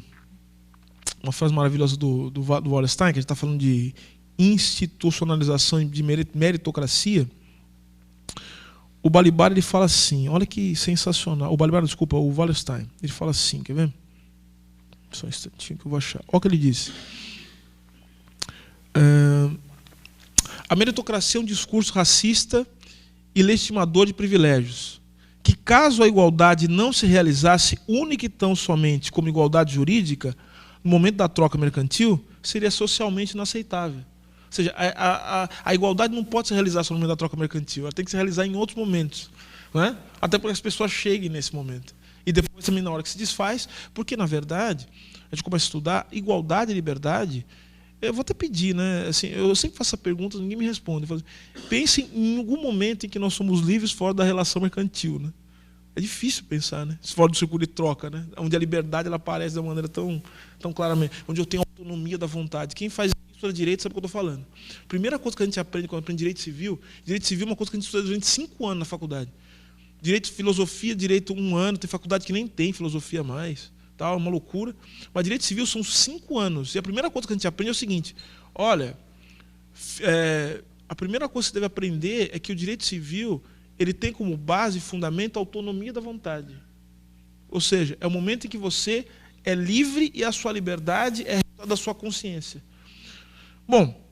Wallerstein, que a gente está falando de institucionalização de meritocracia. O Balibar ele fala assim, olha que sensacional. O Wallerstein, ele fala assim, quer ver? Só um instantinho que eu vou achar. Olha o que ele disse. A meritocracia é um discurso racista e legitimador de privilégios, que caso a igualdade não se realizasse única e tão somente como igualdade jurídica, no momento da troca mercantil, seria socialmente inaceitável. Ou seja, a igualdade não pode se realizar só no momento da troca mercantil, ela tem que se realizar em outros momentos, não é? Até para que as pessoas cheguem nesse momento. E depois também na hora que se desfaz, porque, na verdade, a gente começa a estudar igualdade e liberdade. Eu vou até pedir, né? Assim, eu sempre faço essa pergunta, ninguém me responde. Eu falo, pensem em algum momento em que nós somos livres fora da relação mercantil, né? É difícil pensar, né? Fora do circuito de troca, né? Onde a liberdade ela aparece de uma maneira tão claramente, onde eu tenho autonomia da vontade. Quem faz isso na direito sabe o que eu estou falando. Primeira coisa que a gente aprende quando aprende direito civil é uma coisa que a gente estuda durante 5 anos na faculdade. Direito de filosofia, direito 1 ano, tem faculdade que nem tem filosofia mais. Tá, uma loucura. Mas direito civil são 5 anos. E a primeira coisa que a gente aprende é o seguinte: olha, a primeira coisa que você deve aprender é que o direito civil ele tem como base e fundamento a autonomia da vontade. Ou seja, é o momento em que você é livre e a sua liberdade é resultado da sua consciência. Bom,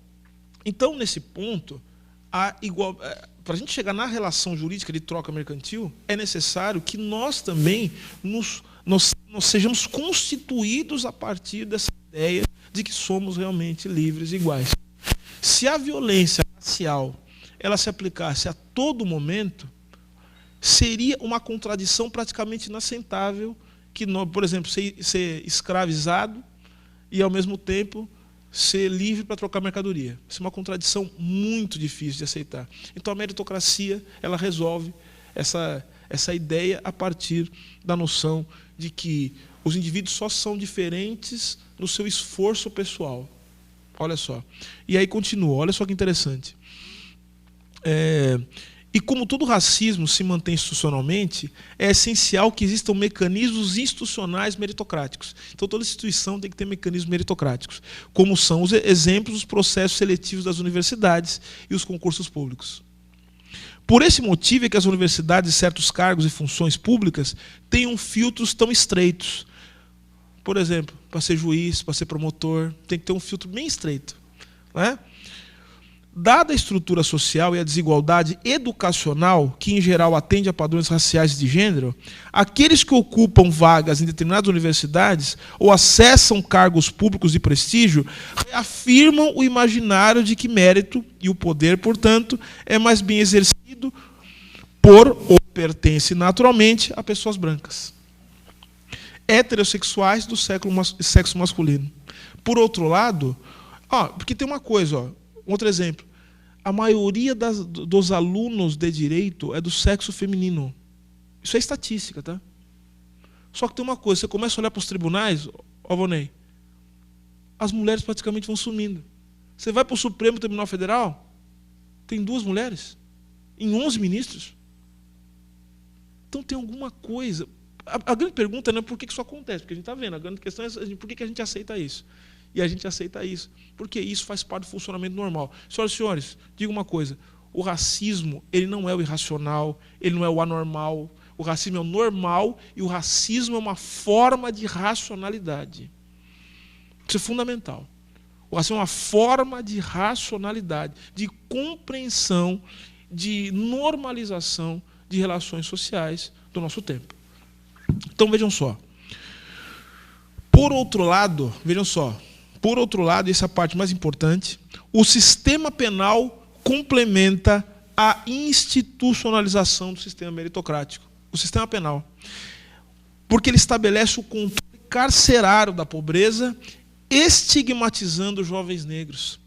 então, nesse ponto, para a gente chegar na relação jurídica de troca mercantil, é necessário que nós também nós sejamos constituídos a partir dessa ideia de que somos realmente livres e iguais. Se a violência racial ela se aplicasse a todo momento, seria uma contradição praticamente inaceitável que, por exemplo, ser escravizado e, ao mesmo tempo, ser livre para trocar mercadoria. Isso é uma contradição muito difícil de aceitar. Então, a meritocracia ela resolve essa ideia a partir da noção de que os indivíduos só são diferentes no seu esforço pessoal. Olha só. E aí continua, olha só que interessante. E como todo racismo se mantém institucionalmente, é essencial que existam mecanismos institucionais meritocráticos. Então, toda instituição tem que ter mecanismos meritocráticos, como são os exemplos dos processos seletivos das universidades e os concursos públicos. Por esse motivo é que as universidades e certos cargos e funções públicas têm filtros tão estreitos. Por exemplo, para ser juiz, para ser promotor, tem que ter um filtro bem estreito, não é? Dada a estrutura social e a desigualdade educacional, que em geral atende a padrões raciais e de gênero, aqueles que ocupam vagas em determinadas universidades ou acessam cargos públicos de prestígio reafirmam o imaginário de que mérito e o poder, portanto, é mais bem exercido por ou pertence naturalmente a pessoas brancas, heterossexuais do sexo masculino. Por outro lado, porque tem uma coisa, outro exemplo, a maioria dos alunos de direito é do sexo feminino. Isso é estatística, tá? Só que tem uma coisa, você começa a olhar para os tribunais, Vonei, as mulheres praticamente vão sumindo. Você vai para o Supremo Tribunal Federal, tem 2 mulheres, em 11 ministros. Então tem alguma coisa. A grande pergunta não é por que isso acontece, porque a gente está vendo, a grande questão é por que a gente aceita isso. E a gente aceita isso, porque isso faz parte do funcionamento normal. Senhoras e senhores, diga uma coisa, o racismo ele não é o irracional, ele não é o anormal, o racismo é o normal e o racismo é uma forma de racionalidade. Isso é fundamental. O racismo é uma forma de racionalidade, de compreensão, de normalização de relações sociais do nosso tempo. Então, vejam só. Por outro lado, essa é a parte mais importante, o sistema penal complementa a institucionalização do sistema meritocrático. O sistema penal. Porque ele estabelece o controle carcerário da pobreza, estigmatizando os jovens negros,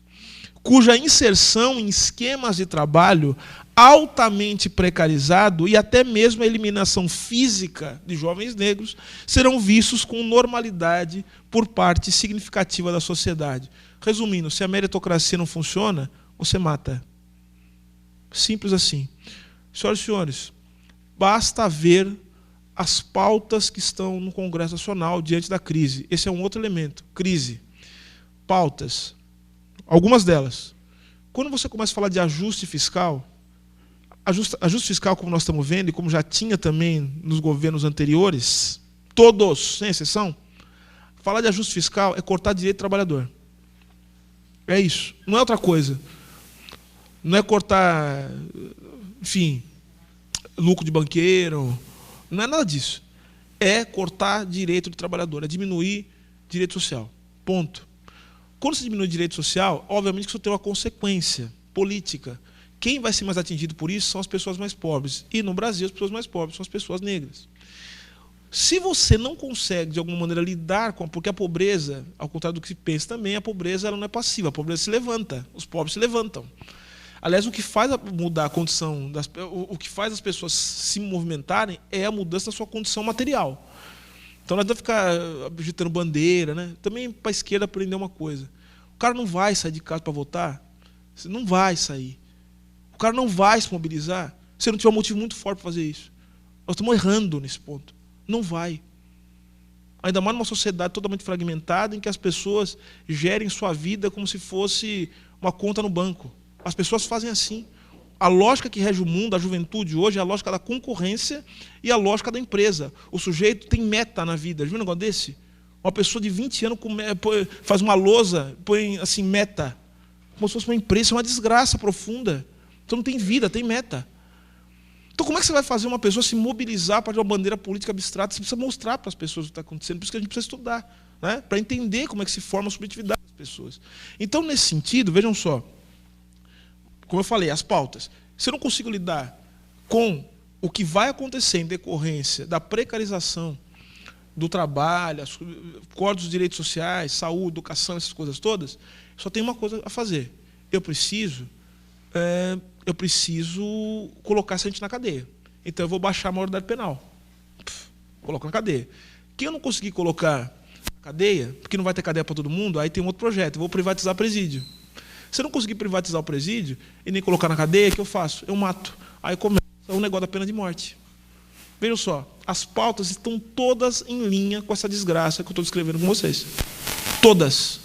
cuja inserção em esquemas de trabalho altamente precarizado e até mesmo a eliminação física de jovens negros serão vistos com normalidade por parte significativa da sociedade. Resumindo, se a meritocracia não funciona, você mata. Simples assim. Senhoras e senhores, basta ver as pautas que estão no Congresso Nacional diante da crise. Esse é um outro elemento. Crise. Pautas. Algumas delas. Quando você começa a falar de ajuste fiscal, ajuste fiscal, como nós estamos vendo, e como já tinha também nos governos anteriores, todos, sem exceção, falar de ajuste fiscal é cortar direito do trabalhador. É isso. Não é outra coisa. Não é cortar, enfim, lucro de banqueiro, não é nada disso. É cortar direito do trabalhador, é diminuir direito social. Ponto. Quando se diminui direito social, obviamente que isso tem uma consequência política. Quem vai ser mais atingido por isso são as pessoas mais pobres. E no Brasil, as pessoas mais pobres são as pessoas negras. Se você não consegue, de alguma maneira, lidar com... Porque a pobreza, ao contrário do que se pensa também, a pobreza ela não é passiva, a pobreza se levanta, os pobres se levantam. Aliás, o que faz mudar a condição, o que faz as pessoas se movimentarem é a mudança da sua condição material. Então, não adianta ficar agitando bandeira, né? Também, para a esquerda, aprender uma coisa. O cara não vai sair de casa para votar, você não vai sair. O cara não vai se mobilizar se não tiver um motivo muito forte para fazer isso. Nós estamos errando nesse ponto. Não vai. Ainda mais numa sociedade totalmente fragmentada, em que as pessoas gerem sua vida como se fosse uma conta no banco. As pessoas fazem assim. A lógica que rege o mundo, a juventude hoje, é a lógica da concorrência e a lógica da empresa. O sujeito tem meta na vida. Já viu um negócio desse? Uma pessoa de 20 anos faz uma lousa, põe assim, meta. Como se fosse uma empresa, é uma desgraça profunda. Então não tem vida, tem meta. Então como é que você vai fazer uma pessoa se mobilizar para uma bandeira política abstrata? Você precisa mostrar para as pessoas o que está acontecendo. Por isso que a gente precisa estudar, né? Para entender como é que se forma a subjetividade das pessoas. Então, nesse sentido, vejam só. Como eu falei, as pautas. Se eu não consigo lidar com o que vai acontecer em decorrência da precarização do trabalho, cortes dos direitos sociais, saúde, educação, essas coisas todas, só tem uma coisa a fazer. Eu preciso colocar essa gente na cadeia. Então eu vou baixar a maioridade penal. Coloco na cadeia. Quem eu não conseguir colocar na cadeia, porque não vai ter cadeia para todo mundo, aí tem um outro projeto. Eu vou privatizar presídio. Se eu não conseguir privatizar o presídio e nem colocar na cadeia, o que eu faço? Eu mato. Aí começa o negócio da pena de morte. Vejam só, as pautas estão todas em linha com essa desgraça que eu estou descrevendo com vocês. Todas.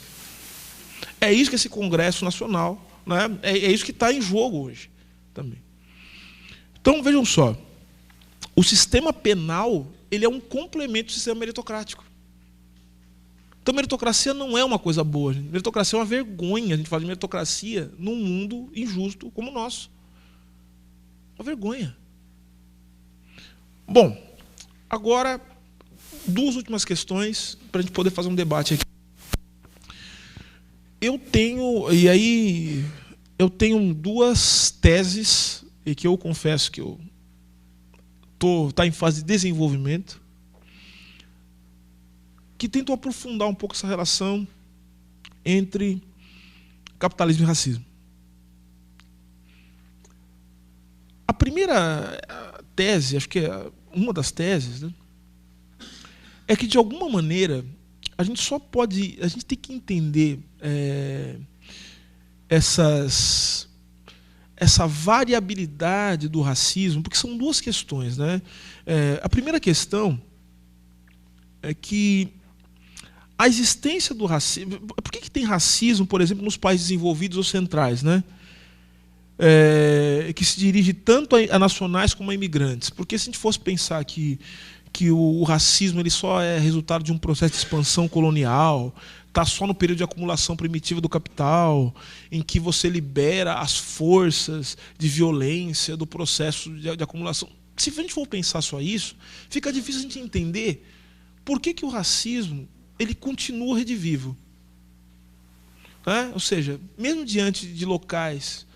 É isso que esse Congresso Nacional, né, é isso que está em jogo hoje também. Então, vejam só, o sistema penal ele é um complemento do sistema meritocrático. Então, meritocracia não é uma coisa boa. Gente. Meritocracia é uma vergonha. A gente fala de meritocracia num mundo injusto como o nosso. Uma vergonha. Bom, agora, duas últimas questões para a gente poder fazer um debate aqui. Eu tenho duas teses, e que eu confesso que está em fase de desenvolvimento, que tentam aprofundar um pouco essa relação entre capitalismo e racismo. A primeira tese, acho que é uma das teses, né, é que, de alguma maneira, a gente tem que entender essa variabilidade do racismo, porque são duas questões, né? A primeira questão é que a existência do racismo... Por que tem racismo, por exemplo, nos países desenvolvidos ou centrais, né? Que se dirige tanto a nacionais como a imigrantes? Porque se a gente fosse pensar que o racismo ele só é resultado de um processo de expansão colonial, está só no período de acumulação primitiva do capital, em que você libera as forças de violência do processo de acumulação. Se a gente for pensar só isso, fica difícil a gente entender por que o racismo ele continua redivivo. Ou seja, mesmo diante de locais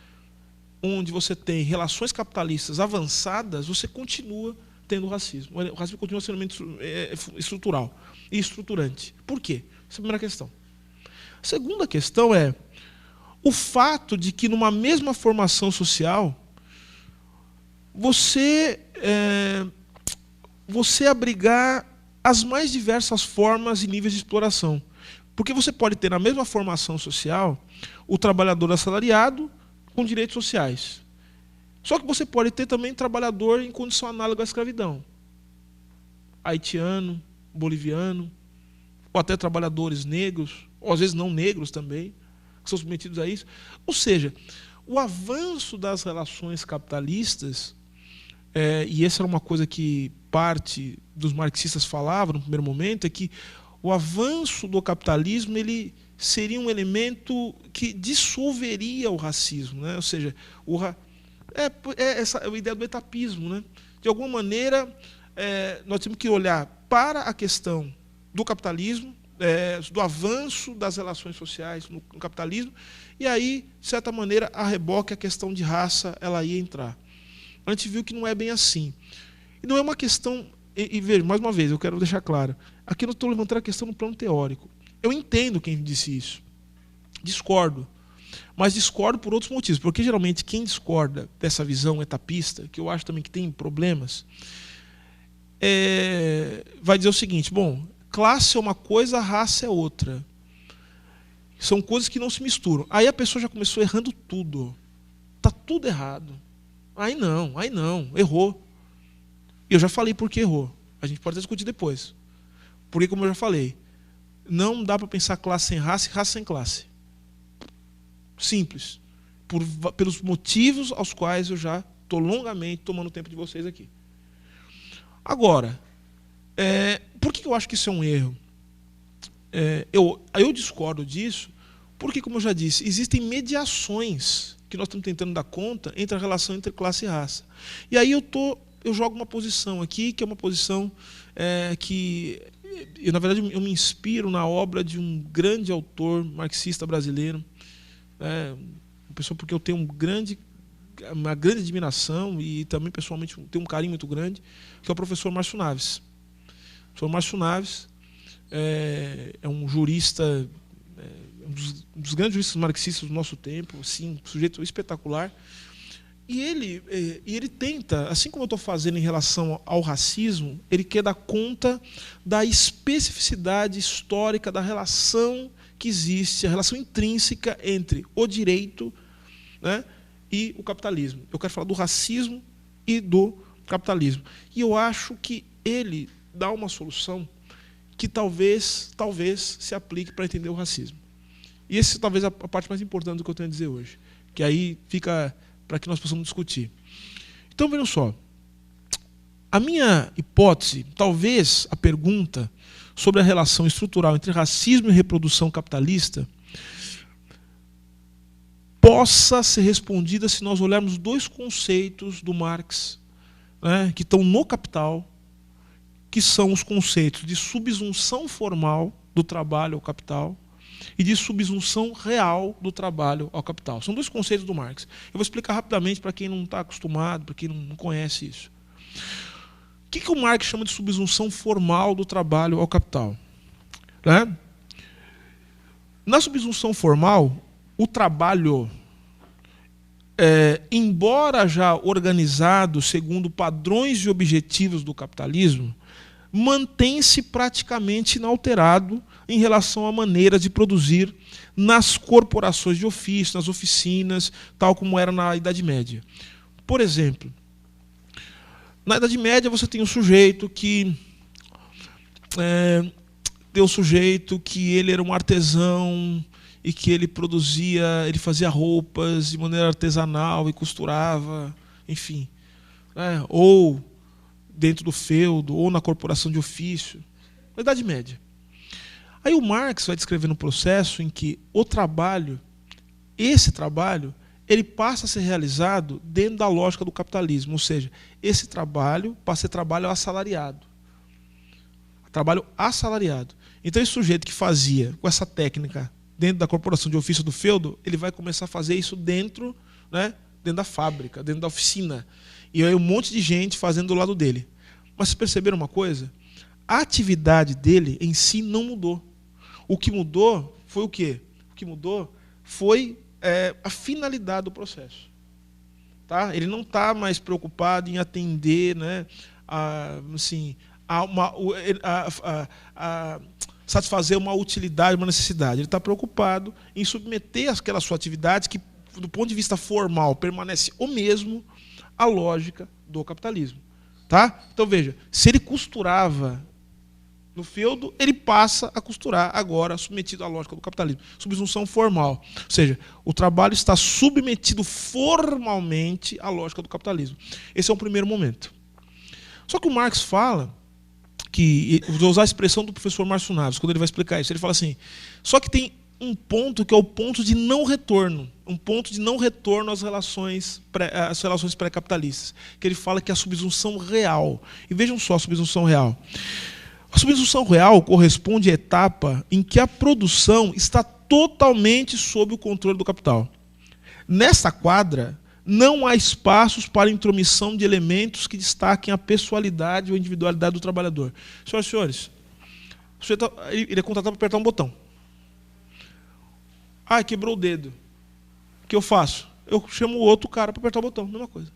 onde você tem relações capitalistas avançadas, você continua tendo racismo. O racismo continua sendo estrutural e estruturante. Por quê? Essa é a primeira questão. A segunda questão é o fato de que, numa mesma formação social, você abrigar as mais diversas formas e níveis de exploração. Porque você pode ter, na mesma formação social, o trabalhador assalariado com direitos sociais. Só que você pode ter também trabalhador em condição análoga à escravidão. Haitiano, boliviano, ou até trabalhadores negros, ou às vezes não negros também, que são submetidos a isso. Ou seja, o avanço das relações capitalistas, e essa era uma coisa que parte dos marxistas falavam no primeiro momento, é que o avanço do capitalismo ele seria um elemento que dissolveria o racismo, né? Ou seja, É essa a ideia do etapismo, né? De alguma maneira, nós temos que olhar para a questão do capitalismo, do avanço das relações sociais no capitalismo, e aí, de certa maneira, a reboque, a questão de raça, ela ia entrar. A gente viu que não é bem assim. E não é uma questão... E veja, mais uma vez, eu quero deixar claro, aqui eu estou levantando a questão no plano teórico. Eu entendo quem disse isso. Discordo. Mas discordo por outros motivos, porque geralmente quem discorda dessa visão etapista, que eu acho também que tem problemas, vai dizer o seguinte: bom, classe é uma coisa, raça é outra. São coisas que não se misturam. Aí a pessoa já começou errando tudo. Está tudo errado. Aí não, errou. Eu já falei por que errou. A gente pode discutir depois. Porque, como eu já falei, não dá para pensar classe sem raça e raça sem classe. Simples. Pelos motivos aos quais eu já estou longamente tomando o tempo de vocês aqui. Agora, por que eu acho que isso é um erro? Eu discordo disso porque, como eu já disse, existem mediações que nós estamos tentando dar conta entre a relação entre classe e raça. E aí eu jogo uma posição aqui, que é uma posição que, na verdade, eu me inspiro na obra de um grande autor marxista brasileiro, uma pessoa porque eu tenho uma grande admiração e também, pessoalmente, tenho um carinho muito grande, que é o professor Márcio Naves. O professor Márcio Naves é um jurista, um dos grandes juristas marxistas do nosso tempo, assim, um sujeito espetacular. E ele tenta, assim como eu estou fazendo em relação ao racismo, ele quer dar conta da especificidade histórica da relação que existe, a relação intrínseca entre o direito, né, e o capitalismo. Eu quero falar do racismo e do capitalismo. E eu acho que ele dá uma solução que talvez se aplique para entender o racismo. E essa talvez é a parte mais importante do que eu tenho a dizer hoje, que aí fica para que nós possamos discutir. Então, vejam só. A minha hipótese, talvez a pergunta sobre a relação estrutural entre racismo e reprodução capitalista possa ser respondida se nós olharmos dois conceitos do Marx, né, que estão no Capital, que são os conceitos de subsunção formal do trabalho ao capital e de subsunção real do trabalho ao capital. São dois conceitos do Marx. Eu vou explicar rapidamente para quem não está acostumado, para quem não conhece isso. O que o Marx chama de subsunção formal do trabalho ao capital? Né? Na subsunção formal, o trabalho, embora já organizado segundo padrões e objetivos do capitalismo, mantém-se praticamente inalterado em relação à maneira de produzir nas corporações de ofício, nas oficinas, tal como era na Idade Média. Por exemplo, na Idade Média você tem um sujeito que ele era um artesão e que ele fazia roupas de maneira artesanal e costurava, enfim, ou dentro do feudo, ou na corporação de ofício, na Idade Média. Aí o Marx vai descrever um processo em que esse trabalho, ele passa a ser realizado dentro da lógica do capitalismo, ou seja, esse trabalho passa a ser trabalho assalariado. Trabalho assalariado. Então esse sujeito que fazia com essa técnica dentro da corporação de ofício do feudo, ele vai começar a fazer isso dentro da fábrica, dentro da oficina. E aí um monte de gente fazendo do lado dele. Mas vocês perceberam uma coisa? A atividade dele em si não mudou. O que mudou foi o quê? O que mudou foi a finalidade do processo. Tá? Ele não está mais preocupado em atender, né, satisfazer uma utilidade, uma necessidade. Ele está preocupado em submeter aquela sua atividade que, do ponto de vista formal, permanece o mesmo à lógica do capitalismo. Tá? Então veja, se ele costurava no feudo, ele passa a costurar agora, submetido à lógica do capitalismo. Subsunção formal. Ou seja, o trabalho está submetido formalmente à lógica do capitalismo. Esse é o primeiro momento. Só que o Marx fala que, vou usar a expressão do professor Márcio Naves, quando ele vai explicar isso, ele fala assim, só que tem um ponto que é o ponto de não retorno. um ponto de não retorno às relações pré-capitalistas, que ele fala que é a subsunção real. E vejam só a subsunção real. A subsunção real corresponde à etapa em que a produção está totalmente sob o controle do capital. Nesta quadra, não há espaços para intromissão de elementos que destaquem a pessoalidade ou a individualidade do trabalhador. Senhoras e senhores, o sujeito ele é contratado para apertar um botão. Ah, quebrou o dedo. O que eu faço? Eu chamo o outro cara para apertar o botão, mesma coisa.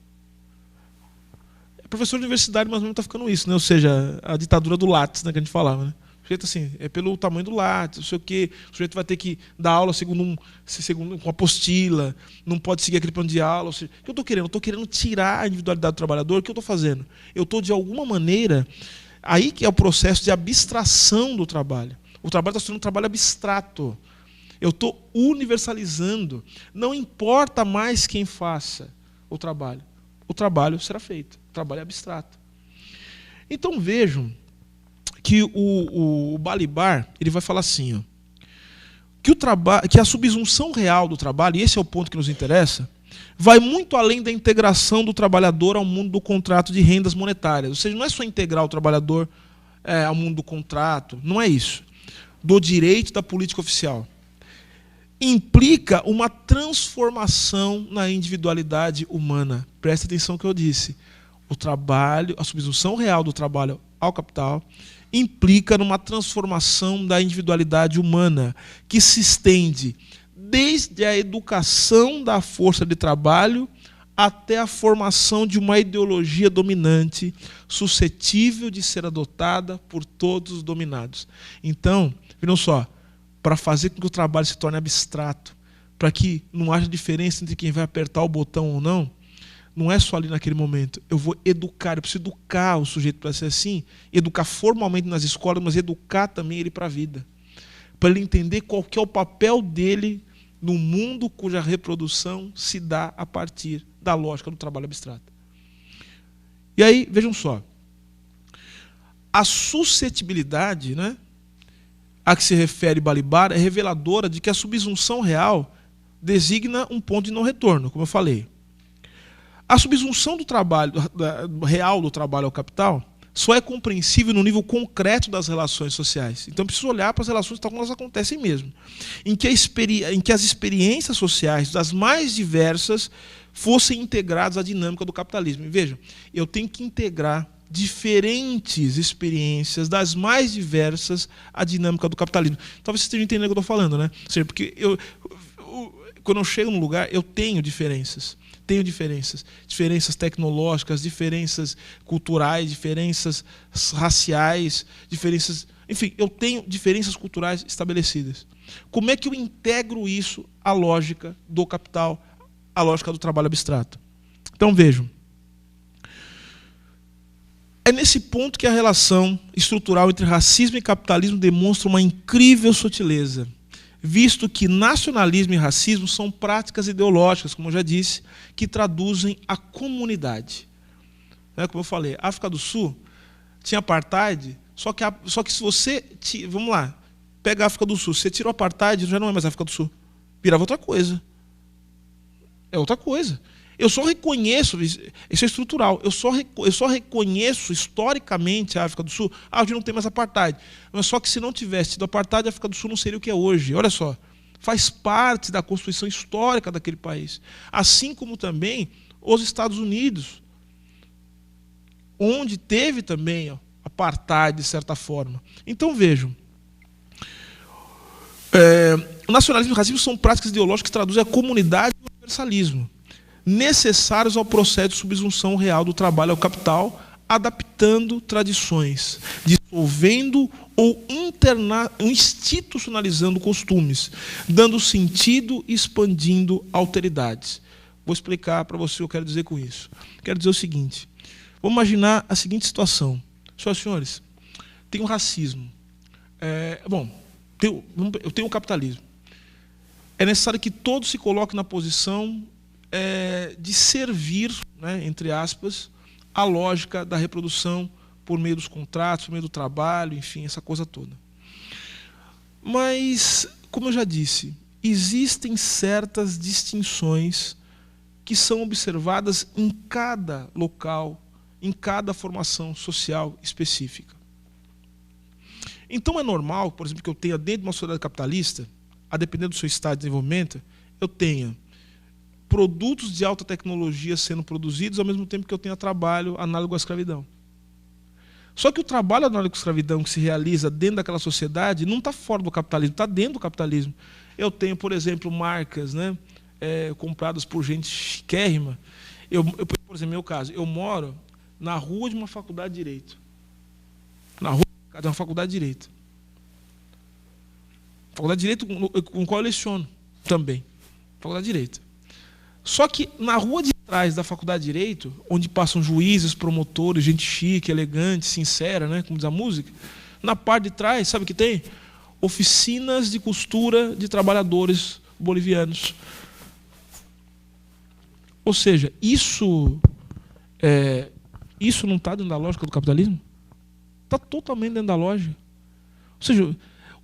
Professor de universidade, mais ou menos, está ficando isso, né? Ou seja, a ditadura do látis, né, que a gente falava. Né? O sujeito, assim, é pelo tamanho do látis, não sei o quê. O sujeito vai ter que dar aula segundo com apostila, não pode seguir aquele plano de aula. Ou seja, o que eu estou querendo? Eu estou querendo tirar a individualidade do trabalhador. O que eu estou fazendo? Eu estou, de alguma maneira, aí que é o processo de abstração do trabalho. O trabalho está sendo um trabalho abstrato. Eu estou universalizando. Não importa mais quem faça o trabalho será feito. O trabalho é abstrato. Então vejam que o Balibar ele vai falar assim, ó, que a subsunção real do trabalho, e esse é o ponto que nos interessa, vai muito além da integração do trabalhador ao mundo do contrato de rendas monetárias. Ou seja, não é só integrar o trabalhador ao mundo do contrato, não é isso. Do direito da política oficial. Implica uma transformação na individualidade humana. Presta atenção no que eu disse. O trabalho, a subsunção real do trabalho ao capital, implica numa transformação da individualidade humana, que se estende desde a educação da força de trabalho até a formação de uma ideologia dominante, suscetível de ser adotada por todos os dominados. Então, viram só, para fazer com que o trabalho se torne abstrato, para que não haja diferença entre quem vai apertar o botão ou não é só ali naquele momento. Eu vou educar, eu preciso educar o sujeito para ser assim, educar formalmente nas escolas, mas educar também ele para a vida. Para ele entender qual que é o papel dele no mundo cuja reprodução se dá a partir da lógica do trabalho abstrato. E aí, vejam só, a suscetibilidade, né, a que se refere Balibar é reveladora de que a subsunção real designa um ponto de não retorno, como eu falei. A subsunção do trabalho real do trabalho ao capital só é compreensível no nível concreto das relações sociais. Então, eu preciso olhar para as relações tal como elas acontecem mesmo. Em que as experiências sociais das mais diversas fossem integradas à dinâmica do capitalismo. E vejam, eu tenho que integrar diferentes experiências das mais diversas à dinâmica do capitalismo. Talvez vocês estejam entendendo o que eu estou falando, né? Ou seja, porque quando eu chego num lugar, eu tenho diferenças. Diferenças tecnológicas, diferenças culturais, diferenças raciais, diferenças... Enfim, eu tenho diferenças culturais estabelecidas. Como é que eu integro isso à lógica do capital, à lógica do trabalho abstrato? Então, vejam. É nesse ponto que a relação estrutural entre racismo e capitalismo demonstra uma incrível sutileza, visto que nacionalismo e racismo são práticas ideológicas, como eu já disse, que traduzem a comunidade. Como eu falei, a África do Sul tinha apartheid, só que se você... Vamos lá, pega a África do Sul, você tira o apartheid, já não é mais África do Sul. Virava outra coisa. É outra coisa. Eu só reconheço, isso é estrutural, eu só reconheço historicamente a África do Sul, hoje não tem mais apartheid. Mas só que se não tivesse tido apartheid, a África do Sul não seria o que é hoje. Olha só, faz parte da constituição histórica daquele país. Assim como também os Estados Unidos, onde teve também apartheid, de certa forma. Então vejam, o nacionalismo e o racismo são práticas ideológicas que traduzem a comunidade e o universalismo, necessários ao processo de subsunção real do trabalho ao capital, adaptando tradições, dissolvendo ou institucionalizando costumes, dando sentido e expandindo alteridades. Vou explicar para você o que eu quero dizer com isso. Quero dizer o seguinte, vamos imaginar a seguinte situação. Senhoras e senhores, tem o racismo. Eu tenho o capitalismo. É necessário que todos se coloquem na posição de servir, né, entre aspas, a lógica da reprodução por meio dos contratos, por meio do trabalho, enfim, essa coisa toda. Mas, como eu já disse, existem certas distinções que são observadas em cada local, em cada formação social específica. Então é normal, por exemplo, que eu tenha dentro de uma sociedade capitalista, a depender do seu estado de desenvolvimento, eu tenha produtos de alta tecnologia sendo produzidos ao mesmo tempo que eu tenha trabalho análogo à escravidão. Só que o trabalho análogo à escravidão que se realiza dentro daquela sociedade não está fora do capitalismo, está dentro do capitalismo. Eu tenho, por exemplo, marcas, né, compradas por gente chiquérrima. Por exemplo, no meu caso, eu moro na rua de uma faculdade de Direito. Na rua de uma faculdade de Direito. Faculdade de Direito com qual eu leciono também. Faculdade de Direito. Só que na rua de trás da Faculdade de Direito, onde passam juízes, promotores, gente chique, elegante, sincera, né, como diz a música, na parte de trás, sabe o que tem? Oficinas de costura de trabalhadores bolivianos. Ou seja, isso não está dentro da lógica do capitalismo? Está totalmente dentro da lógica. Ou seja,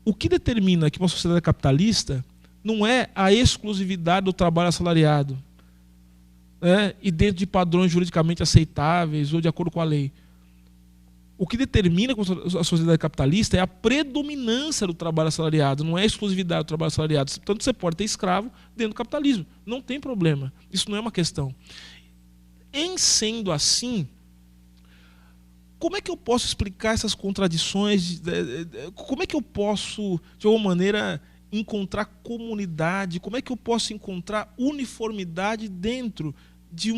o que determina que uma sociedade capitalista não é a exclusividade do trabalho assalariado, né, e dentro de padrões juridicamente aceitáveis ou de acordo com a lei. O que determina a sociedade capitalista é a predominância do trabalho assalariado, não é a exclusividade do trabalho assalariado. Portanto, você pode ter escravo dentro do capitalismo. Não tem problema. Isso não é uma questão. Em sendo assim, como é que eu posso explicar essas contradições? Como é que eu posso, de alguma maneira, encontrar comunidade? Como é que eu posso encontrar uniformidade dentro de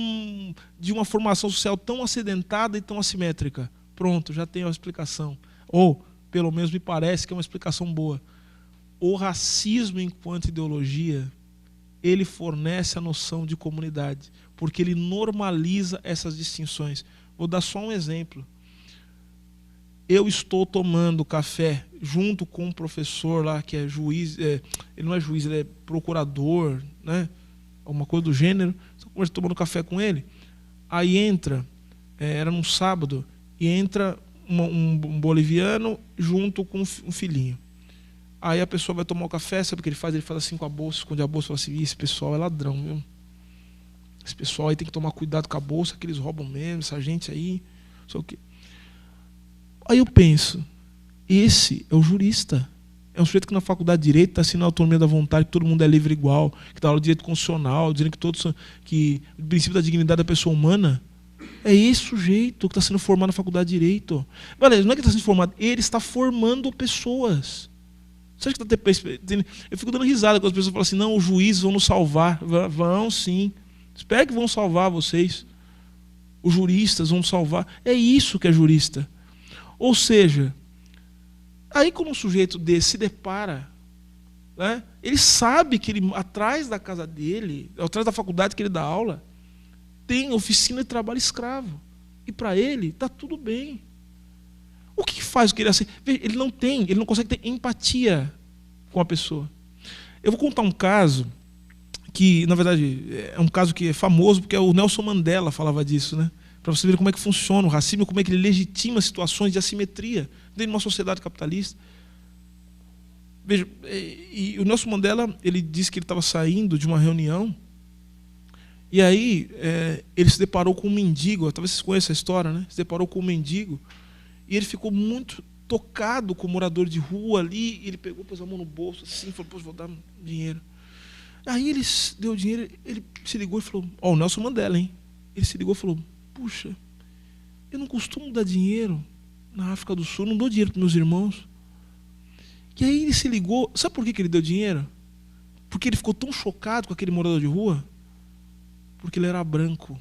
uma formação social tão acidentada e tão assimétrica? Pronto, já tenho a explicação. Ou, pelo menos me parece que é uma explicação boa. O racismo enquanto ideologia, ele fornece a noção de comunidade, porque ele normaliza essas distinções. Vou dar só um exemplo. Eu estou tomando café junto com um professor lá que é juiz, ele não é juiz, ele é procurador, né? Alguma coisa do gênero. Estou tomando café com ele. Aí entra, era num sábado, e entra um boliviano junto com um filhinho. Aí a pessoa vai tomar o café, sabe o que ele faz? Ele faz assim com a bolsa, esconde a bolsa e fala assim: esse pessoal é ladrão, viu? Esse pessoal aí tem que tomar cuidado com a bolsa, que eles roubam mesmo, essa gente aí, não sei o quê. Aí eu penso, esse é o jurista. É um sujeito que na faculdade de Direito está assinando a autonomia da vontade, que todo mundo é livre igual, que está aula de direito constitucional, dizendo que o princípio da dignidade da pessoa humana. É esse sujeito que está sendo formado na faculdade de Direito. Beleza, não é que está sendo formado, ele está formando pessoas. Você acha que está... Eu fico dando risada quando as pessoas falam assim: não, os juízes vão nos salvar. Vão sim. Espero que vão salvar vocês. Os juristas vão salvar. É isso que é jurista. Ou seja, aí quando um sujeito desse se depara, né, ele sabe que ele, atrás da casa dele, atrás da faculdade que ele dá aula, tem oficina de trabalho escravo. E para ele está tudo bem. O que faz o que ele assim? Ele não consegue ter empatia com a pessoa. Eu vou contar um caso que, na verdade, é um caso que é famoso, porque o Nelson Mandela falava disso, né? Para você ver como é que funciona o racismo, como é que ele legitima situações de assimetria dentro de uma sociedade capitalista. Veja, e o Nelson Mandela, ele disse que ele estava saindo de uma reunião, e aí ele se deparou com um mendigo, talvez vocês conheçam a história, né? Se deparou com um mendigo, e ele ficou muito tocado com o morador de rua ali, e ele pegou, pôs a mão no bolso assim, falou: pô, vou dar dinheiro. Aí ele deu dinheiro, ele se ligou e falou: ó, o Nelson Mandela, hein? Ele se ligou e falou: puxa, eu não costumo dar dinheiro na África do Sul, não dou dinheiro para meus irmãos. E aí ele se ligou, sabe por que ele deu dinheiro? Porque ele ficou tão chocado com aquele morador de rua, porque ele era branco.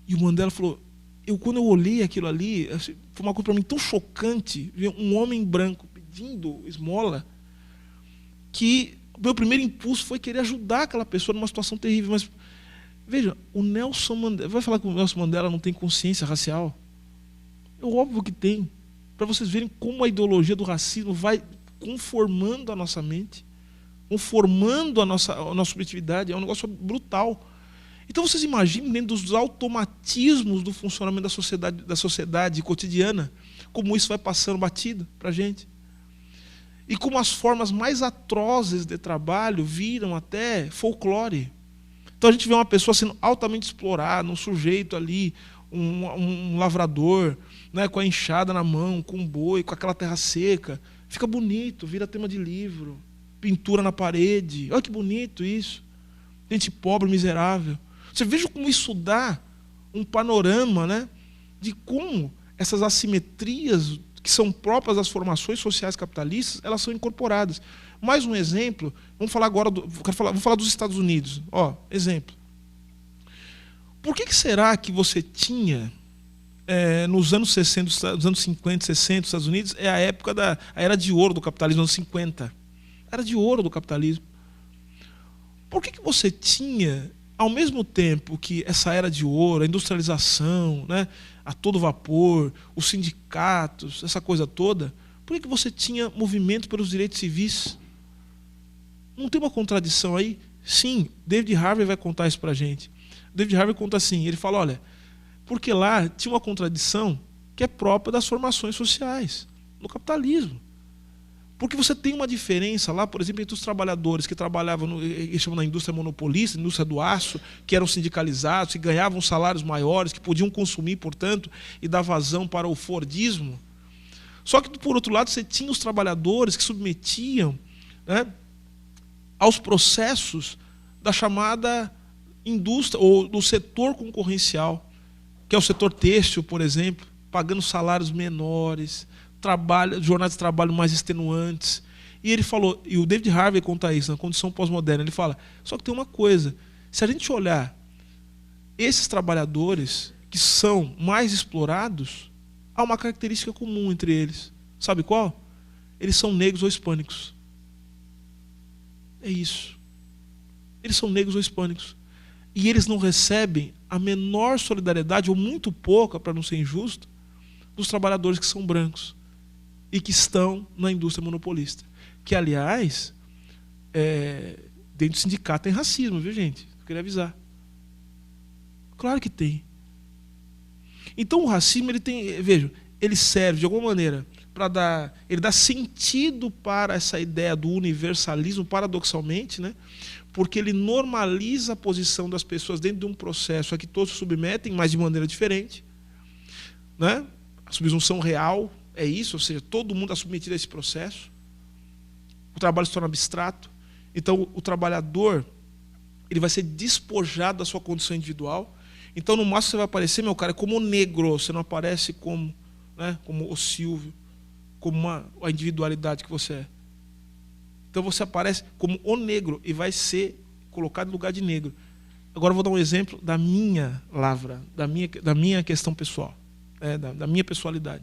E o Mandela falou: quando eu olhei aquilo ali, foi uma coisa para mim tão chocante, ver um homem branco pedindo esmola, que o meu primeiro impulso foi querer ajudar aquela pessoa numa situação terrível. Mas veja, o Nelson Mandela, vai falar que o Nelson Mandela não tem consciência racial? É óbvio que tem. Para vocês verem como a ideologia do racismo vai conformando a nossa mente, conformando a nossa subjetividade. É um negócio brutal. Então vocês imaginem, dentro dos automatismos do funcionamento da sociedade cotidiana, como isso vai passando batido para a gente. e como as formas mais atrozes de trabalho viram até folclore. Então a gente vê uma pessoa sendo altamente explorada, um sujeito ali, um lavrador, né, com a enxada na mão, com um boi, com aquela terra seca. Fica bonito, vira tema de livro, pintura na parede. Olha que bonito isso. Gente pobre, miserável. Você veja como isso dá um panorama, né, de como essas assimetrias que são próprias das formações sociais capitalistas, elas são incorporadas. Mais um exemplo, vamos falar agora, vamos falar dos Estados Unidos. Ó, exemplo. Por que será que você tinha, nos anos 60, nos anos 50, 60, os Estados Unidos, é a época a era de ouro do capitalismo, nos anos 50. Era de ouro do capitalismo. Por que você tinha, ao mesmo tempo que essa era de ouro, a industrialização, né, a todo vapor, os sindicatos, essa coisa toda, por que você tinha movimento pelos direitos civis? Não tem uma contradição aí? Sim, David Harvey vai contar isso para a gente. David Harvey conta assim, ele fala, olha, porque lá tinha uma contradição que é própria das formações sociais, no capitalismo. Porque você tem uma diferença lá, por exemplo, entre os trabalhadores que trabalhavam, eles chamam na indústria monopolista, indústria do aço, que eram sindicalizados, que ganhavam salários maiores, que podiam consumir, portanto, e dar vazão para o fordismo. Só que, por outro lado, você tinha os trabalhadores que submetiam, né, aos processos da chamada indústria, ou do setor concorrencial, que é o setor têxtil, por exemplo, pagando salários menores, jornadas de trabalho mais extenuantes. E ele falou, e o David Harvey conta isso na condição pós-moderna, ele fala, só que tem uma coisa, se a gente olhar esses trabalhadores que são mais explorados, há uma característica comum entre eles. Sabe qual? Eles são negros ou hispânicos. É isso. Eles são negros ou hispânicos. E eles não recebem a menor solidariedade, ou muito pouca, para não ser injusto, dos trabalhadores que são brancos e que estão na indústria monopolista. Que, aliás, dentro do sindicato tem racismo, viu, gente? Eu queria avisar. Claro que tem. Então o racismo, ele tem, veja, ele serve de alguma maneira para ele dá sentido para essa ideia do universalismo, paradoxalmente, né? Porque ele normaliza a posição das pessoas dentro de um processo a que todos se submetem, mas de maneira diferente, né? A subsunção real é isso, ou seja, todo mundo é submetido a esse processo. O trabalho se torna abstrato. Então, o trabalhador, ele vai ser despojado da sua condição individual. Então, no máximo, você vai aparecer, meu cara, como o negro. Você não aparece como, né, como o Silvio, como a individualidade que você é. Então, você aparece como o negro e vai ser colocado no lugar de negro. Agora, eu vou dar um exemplo da minha lavra, da minha questão pessoal, da minha pessoalidade.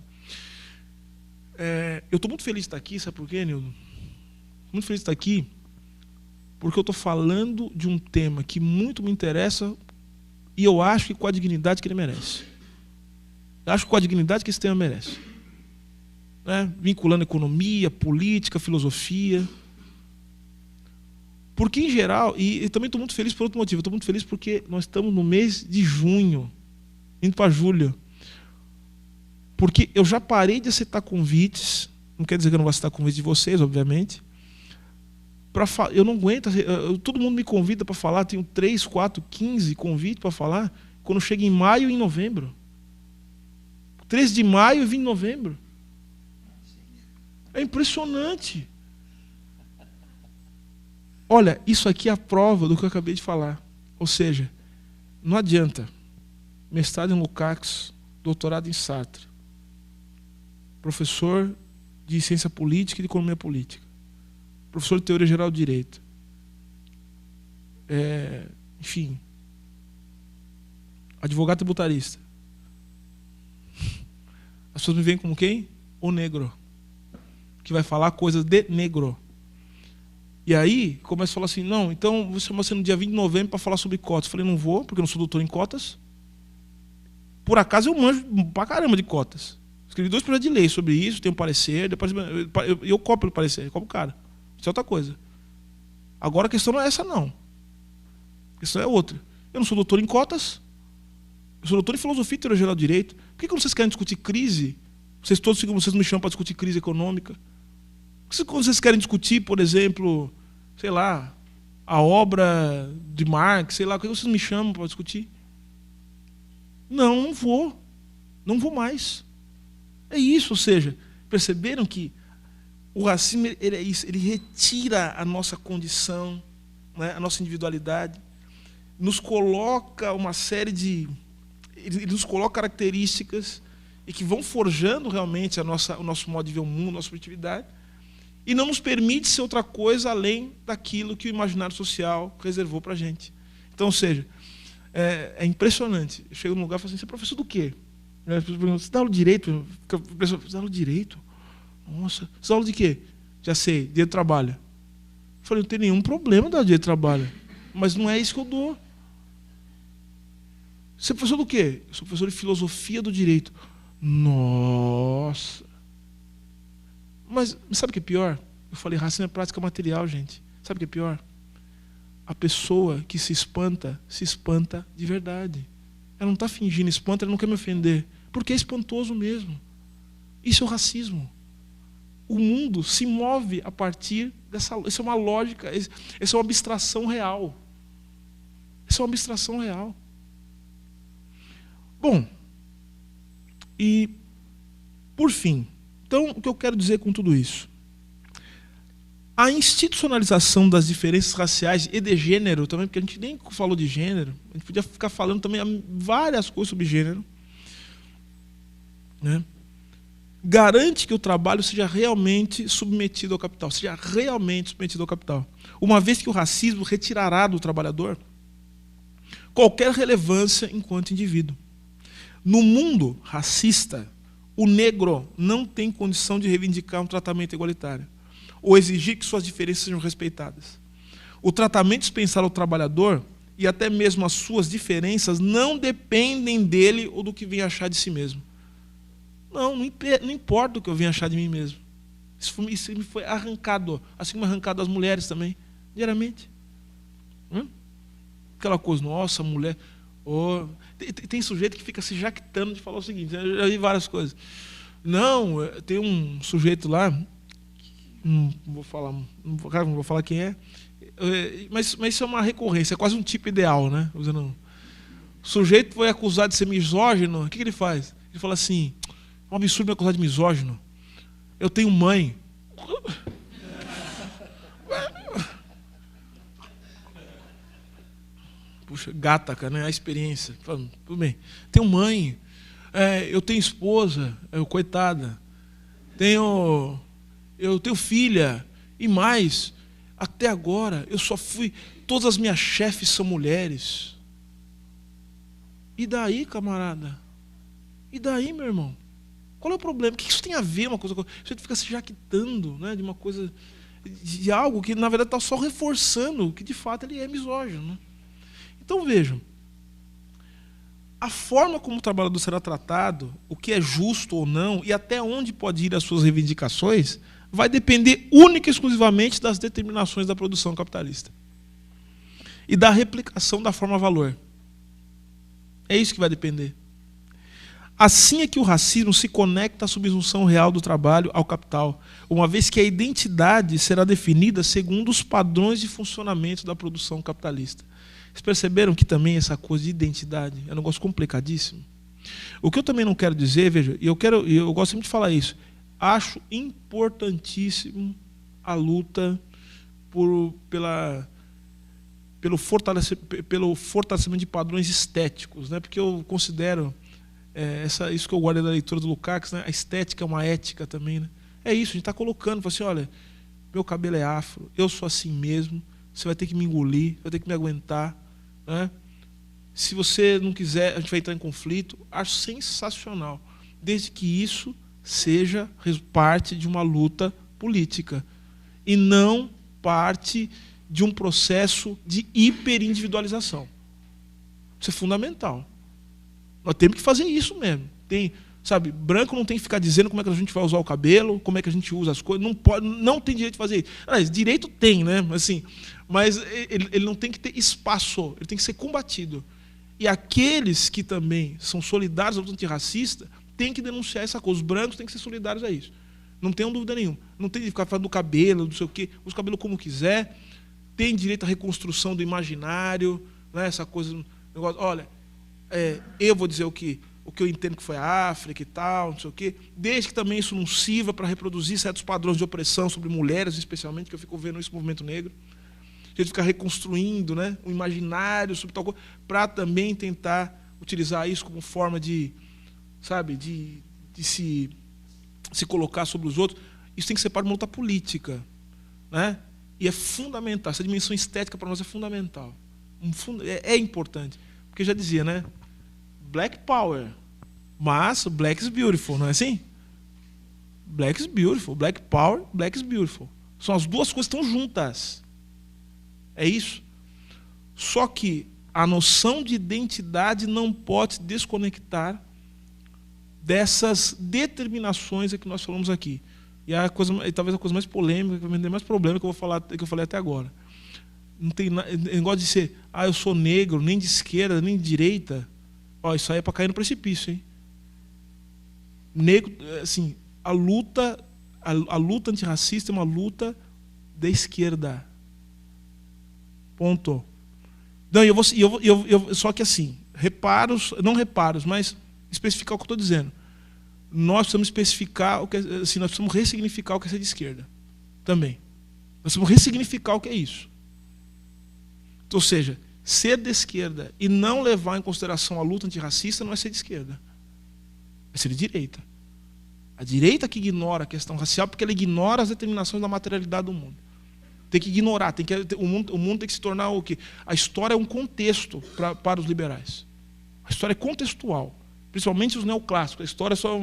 Eu estou muito feliz de estar aqui, sabe por quê, Nildo? Muito feliz de estar aqui porque eu estou falando de um tema que muito me interessa e eu acho que com a dignidade que ele merece. Eu acho que com a dignidade que esse tema merece. Né? Vinculando economia, política, filosofia. Porque, em geral, e também estou muito feliz por outro motivo, estou muito feliz porque nós estamos no mês de junho, indo para julho. Porque eu já parei de aceitar convites, não quer dizer que eu não vou aceitar convites de vocês, obviamente. Eu não aguento, todo mundo me convida para falar, tenho 3, 4, 15 convites para falar, quando chega em maio e em novembro. 13 de maio e 20 de novembro. É impressionante. Olha, isso aqui é a prova do que eu acabei de falar. Ou seja, não adianta. Mestrado em Lukács, doutorado em Sartre. Professor de ciência política e de economia política. Professor de teoria geral do direito. Enfim. Advogado tributarista. As pessoas me veem como quem? O negro. Que vai falar coisas de negro. E aí, começa a falar assim, não, então você chama você no dia 20 de novembro para falar sobre cotas. Eu falei, não vou, porque eu não sou doutor em cotas. Por acaso eu manjo pra caramba de cotas. Escrevi 2 projetos de lei sobre isso, tenho um parecer, depois eu copio o parecer, copio o cara. Isso é outra coisa. Agora a questão não é essa, não. A questão é outra. Eu não sou doutor em cotas, eu sou doutor em filosofia e teoria geral do direito. Por que quando vocês querem discutir crise, vocês me chamam para discutir crise econômica? Quando vocês querem discutir, por exemplo, sei lá, a obra de Marx, sei lá, o que vocês me chamam para discutir? Não vou. Não vou mais. É isso, ou seja, perceberam que o racismo ele é isso, ele retira a nossa condição, né, a nossa individualidade, nos coloca uma série de... Ele nos coloca características e que vão forjando realmente o nosso modo de ver o mundo, a nossa subjetividade, e não nos permite ser outra coisa além daquilo que o imaginário social reservou para a gente. Então, ou seja, é impressionante. Eu chego num lugar e falo assim, você é professor do quê? Você dá aula de direito? Você dá aula de direito? Nossa, você dá aula de quê? Já sei, direito do trabalho. Eu falei, não tem nenhum problema dar direito do trabalho, mas não é isso que eu dou. Você é professor do quê? Eu sou professor de filosofia do direito. Nossa! Mas sabe o que é pior? Eu falei, racismo é prática material, gente. Sabe o que é pior? A pessoa que se espanta de verdade. Ela não está fingindo espanto, ela não quer me ofender. Porque é espantoso mesmo. Isso é o racismo. O mundo se move a partir dessa... Isso é uma lógica, isso é uma abstração real. Isso é uma abstração real. Bom, e por fim, então o que eu quero dizer com tudo isso? A institucionalização das diferenças raciais e de gênero também, porque a gente nem falou de gênero, a gente podia ficar falando também várias coisas sobre gênero, né? Garante que o trabalho seja realmente submetido ao capital, uma vez que o racismo retirará do trabalhador qualquer relevância enquanto indivíduo. No mundo racista, o negro não tem condição de reivindicar um tratamento igualitário ou exigir que suas diferenças sejam respeitadas. O tratamento dispensado ao trabalhador e até mesmo as suas diferenças não dependem dele ou do que vem achar de si mesmo. Não importa o que eu venho achar de mim mesmo. Isso me foi arrancado, assim como arrancado das mulheres também, diariamente. Aquela coisa, nossa, mulher... Oh, tem sujeito que fica se jactando de falar o seguinte, eu já vi várias coisas. Não, tem um sujeito lá, não vou falar quem é, mas isso é uma recorrência, é quase um tipo ideal, né? O sujeito foi acusado de ser misógino, o que ele faz? Ele fala assim, é um absurdo me acusar de misógino. Eu tenho mãe. Puxa, gata, cara, né? A experiência. Fala, tudo bem. Tenho mãe, eu tenho esposa, coitada. Eu tenho filha. E mais, até agora, eu só fui... Todas as minhas chefes são mulheres. E daí, camarada? E daí, meu irmão? Qual é o problema? O que isso tem a ver uma coisa com... Você fica se jactando, né, de uma coisa... De algo que, na verdade, está só reforçando que, de fato, ele é misógino, né? Então, vejam, a forma como o trabalhador será tratado, o que é justo ou não, e até onde pode ir as suas reivindicações, vai depender única e exclusivamente das determinações da produção capitalista e da replicação da forma-valor. É isso que vai depender. Assim é que o racismo se conecta à subsunção real do trabalho ao capital, uma vez que a identidade será definida segundo os padrões de funcionamento da produção capitalista. Vocês perceberam que também essa coisa de identidade é um negócio complicadíssimo? O que eu também não quero dizer, veja, e eu gosto sempre de falar isso, acho importantíssimo a luta pelo fortalecimento de padrões estéticos, né? Porque eu considero isso que eu guardei da leitura do Lukács, né? A estética é uma ética também, né? É isso, a gente está colocando, fala assim, olha, meu cabelo é afro, eu sou assim mesmo, você vai ter que me engolir, vai ter que me aguentar, né? Se você não quiser, a gente vai entrar em conflito. Acho sensacional, desde que isso seja parte de uma luta política e não parte de um processo de hiperindividualização. Isso é fundamental. Nós temos que fazer isso mesmo. Sabe, branco não tem que ficar dizendo como é que a gente vai usar o cabelo, como é que a gente usa as coisas, não tem direito de fazer isso. Aliás, direito tem, né? Assim, mas ele não tem que ter espaço, ele tem que ser combatido. E aqueles que também são solidários à luta antirracista têm que denunciar essa coisa. Os brancos têm que ser solidários a isso. Não tenham dúvida nenhuma. Não tem de ficar falando do cabelo, não sei o quê. Usa o cabelo como quiser. Tem direito à reconstrução do imaginário, né? Essa coisa, negócio. Olha, eu vou dizer o que eu entendo que foi a África e tal, não sei o quê, desde que também isso não sirva para reproduzir certos padrões de opressão sobre mulheres, especialmente, que eu fico vendo esse movimento negro. A gente fica reconstruindo, né, um imaginário sobre tal coisa, para também tentar utilizar isso como forma de, sabe, de se colocar sobre os outros. Isso tem que ser parte de uma luta política, né? E é fundamental, essa dimensão estética para nós é fundamental. É importante. Porque já dizia, né? Black Power, mas Black is beautiful, não é assim? Black is beautiful, Black Power, Black is beautiful. São as duas coisas que estão juntas. É isso. Só que a noção de identidade não pode se desconectar dessas determinações que nós falamos aqui. E talvez a coisa mais polêmica, que vai me dar mais problema que eu falei até agora. Não tem negócio de ser, eu sou negro, nem de esquerda, nem de direita. Isso aí é para cair no precipício, hein? Negro, assim, a luta antirracista é uma luta da esquerda. Ponto. Não, só que assim, não reparos, mas especificar o que eu estou dizendo. Nós precisamos especificar o que, assim, nós precisamos ressignificar o que é ser de esquerda. Também. Nós precisamos ressignificar o que é isso. Ou seja, ser de esquerda e não levar em consideração a luta antirracista não é ser de esquerda. É ser de direita. A direita que ignora a questão racial porque ela ignora as determinações da materialidade do mundo. Tem que ignorar, o mundo tem que se tornar o quê? A história é um contexto para os liberais. A história é contextual. Principalmente os neoclássicos. A história só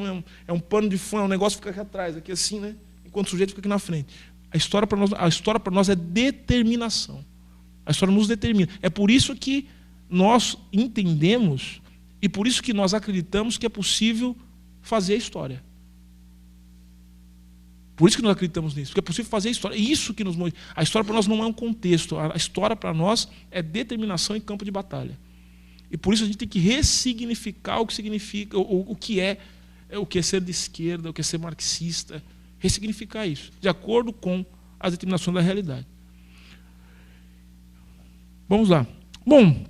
é um pano de fundo, é um negócio que fica aqui atrás, aqui assim, né? Enquanto o sujeito fica aqui na frente. A história para nós é determinação. A história nos determina. É por isso que nós entendemos e por isso que nós acreditamos que é possível fazer a história. Por isso que nós acreditamos nisso, porque é possível fazer a história. Isso que nos move. A história para nós não é um contexto. A história para nós é determinação em campo de batalha. E por isso a gente tem que ressignificar o que significa, o que é ser de esquerda, o que é ser marxista, ressignificar isso, de acordo com as determinações da realidade. Vamos lá. Bom,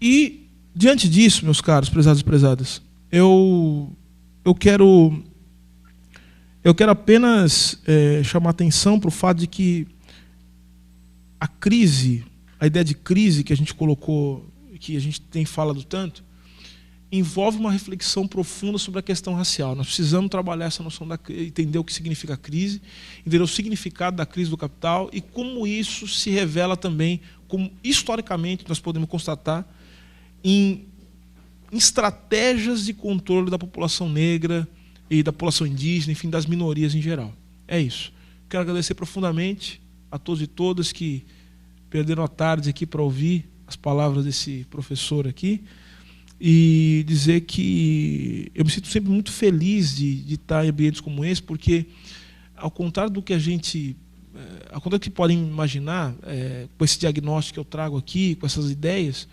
e diante disso, meus caros, prezados e prezadas, eu quero apenas chamar atenção para o fato de que a ideia de crise que a gente colocou, que a gente tem falado tanto, envolve uma reflexão profunda sobre a questão racial. Nós precisamos trabalhar essa noção entender o que significa a crise, entender o significado da crise do capital e como isso se revela também, como historicamente nós podemos constatar, em estratégias de controle da população negra e da população indígena, enfim, das minorias em geral. É isso. Quero agradecer profundamente a todos e todas que perderam a tarde aqui para ouvir as palavras desse professor aqui e dizer que eu me sinto sempre muito feliz de estar em ambientes como esse, porque, ao contrário do que ao contrário do que podem imaginar, com esse diagnóstico que eu trago aqui, com essas ideias,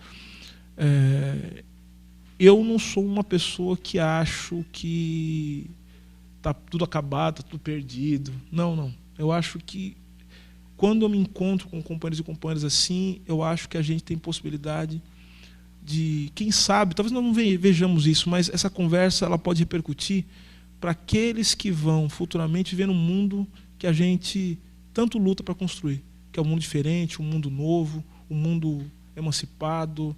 eu não sou uma pessoa que acho que está tudo acabado, está tudo perdido. Não. Eu acho que, quando eu me encontro com companheiros e companheiras assim, eu acho que a gente tem possibilidade de, quem sabe, talvez nós não vejamos isso, mas essa conversa ela pode repercutir para aqueles que vão futuramente viver num mundo que a gente tanto luta para construir, que é um mundo diferente, um mundo novo, um mundo emancipado.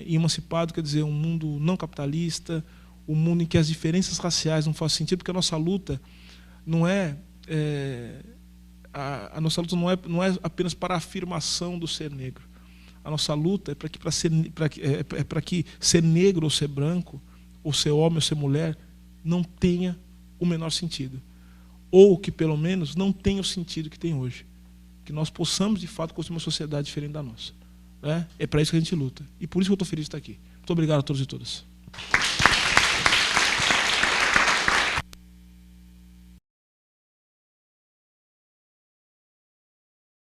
E emancipado quer dizer um mundo não capitalista, um mundo em que as diferenças raciais não fazem sentido, porque a nossa luta não é a nossa luta não é apenas para a afirmação do ser negro. A nossa luta é para que ser negro ou ser branco, ou ser homem ou ser mulher, não tenha o menor sentido. Ou que, pelo menos, não tenha o sentido que tem hoje. Que nós possamos, de fato, construir uma sociedade diferente da nossa. É para isso que a gente luta. E por isso que eu estou feliz de estar aqui. Muito obrigado a todos e todas.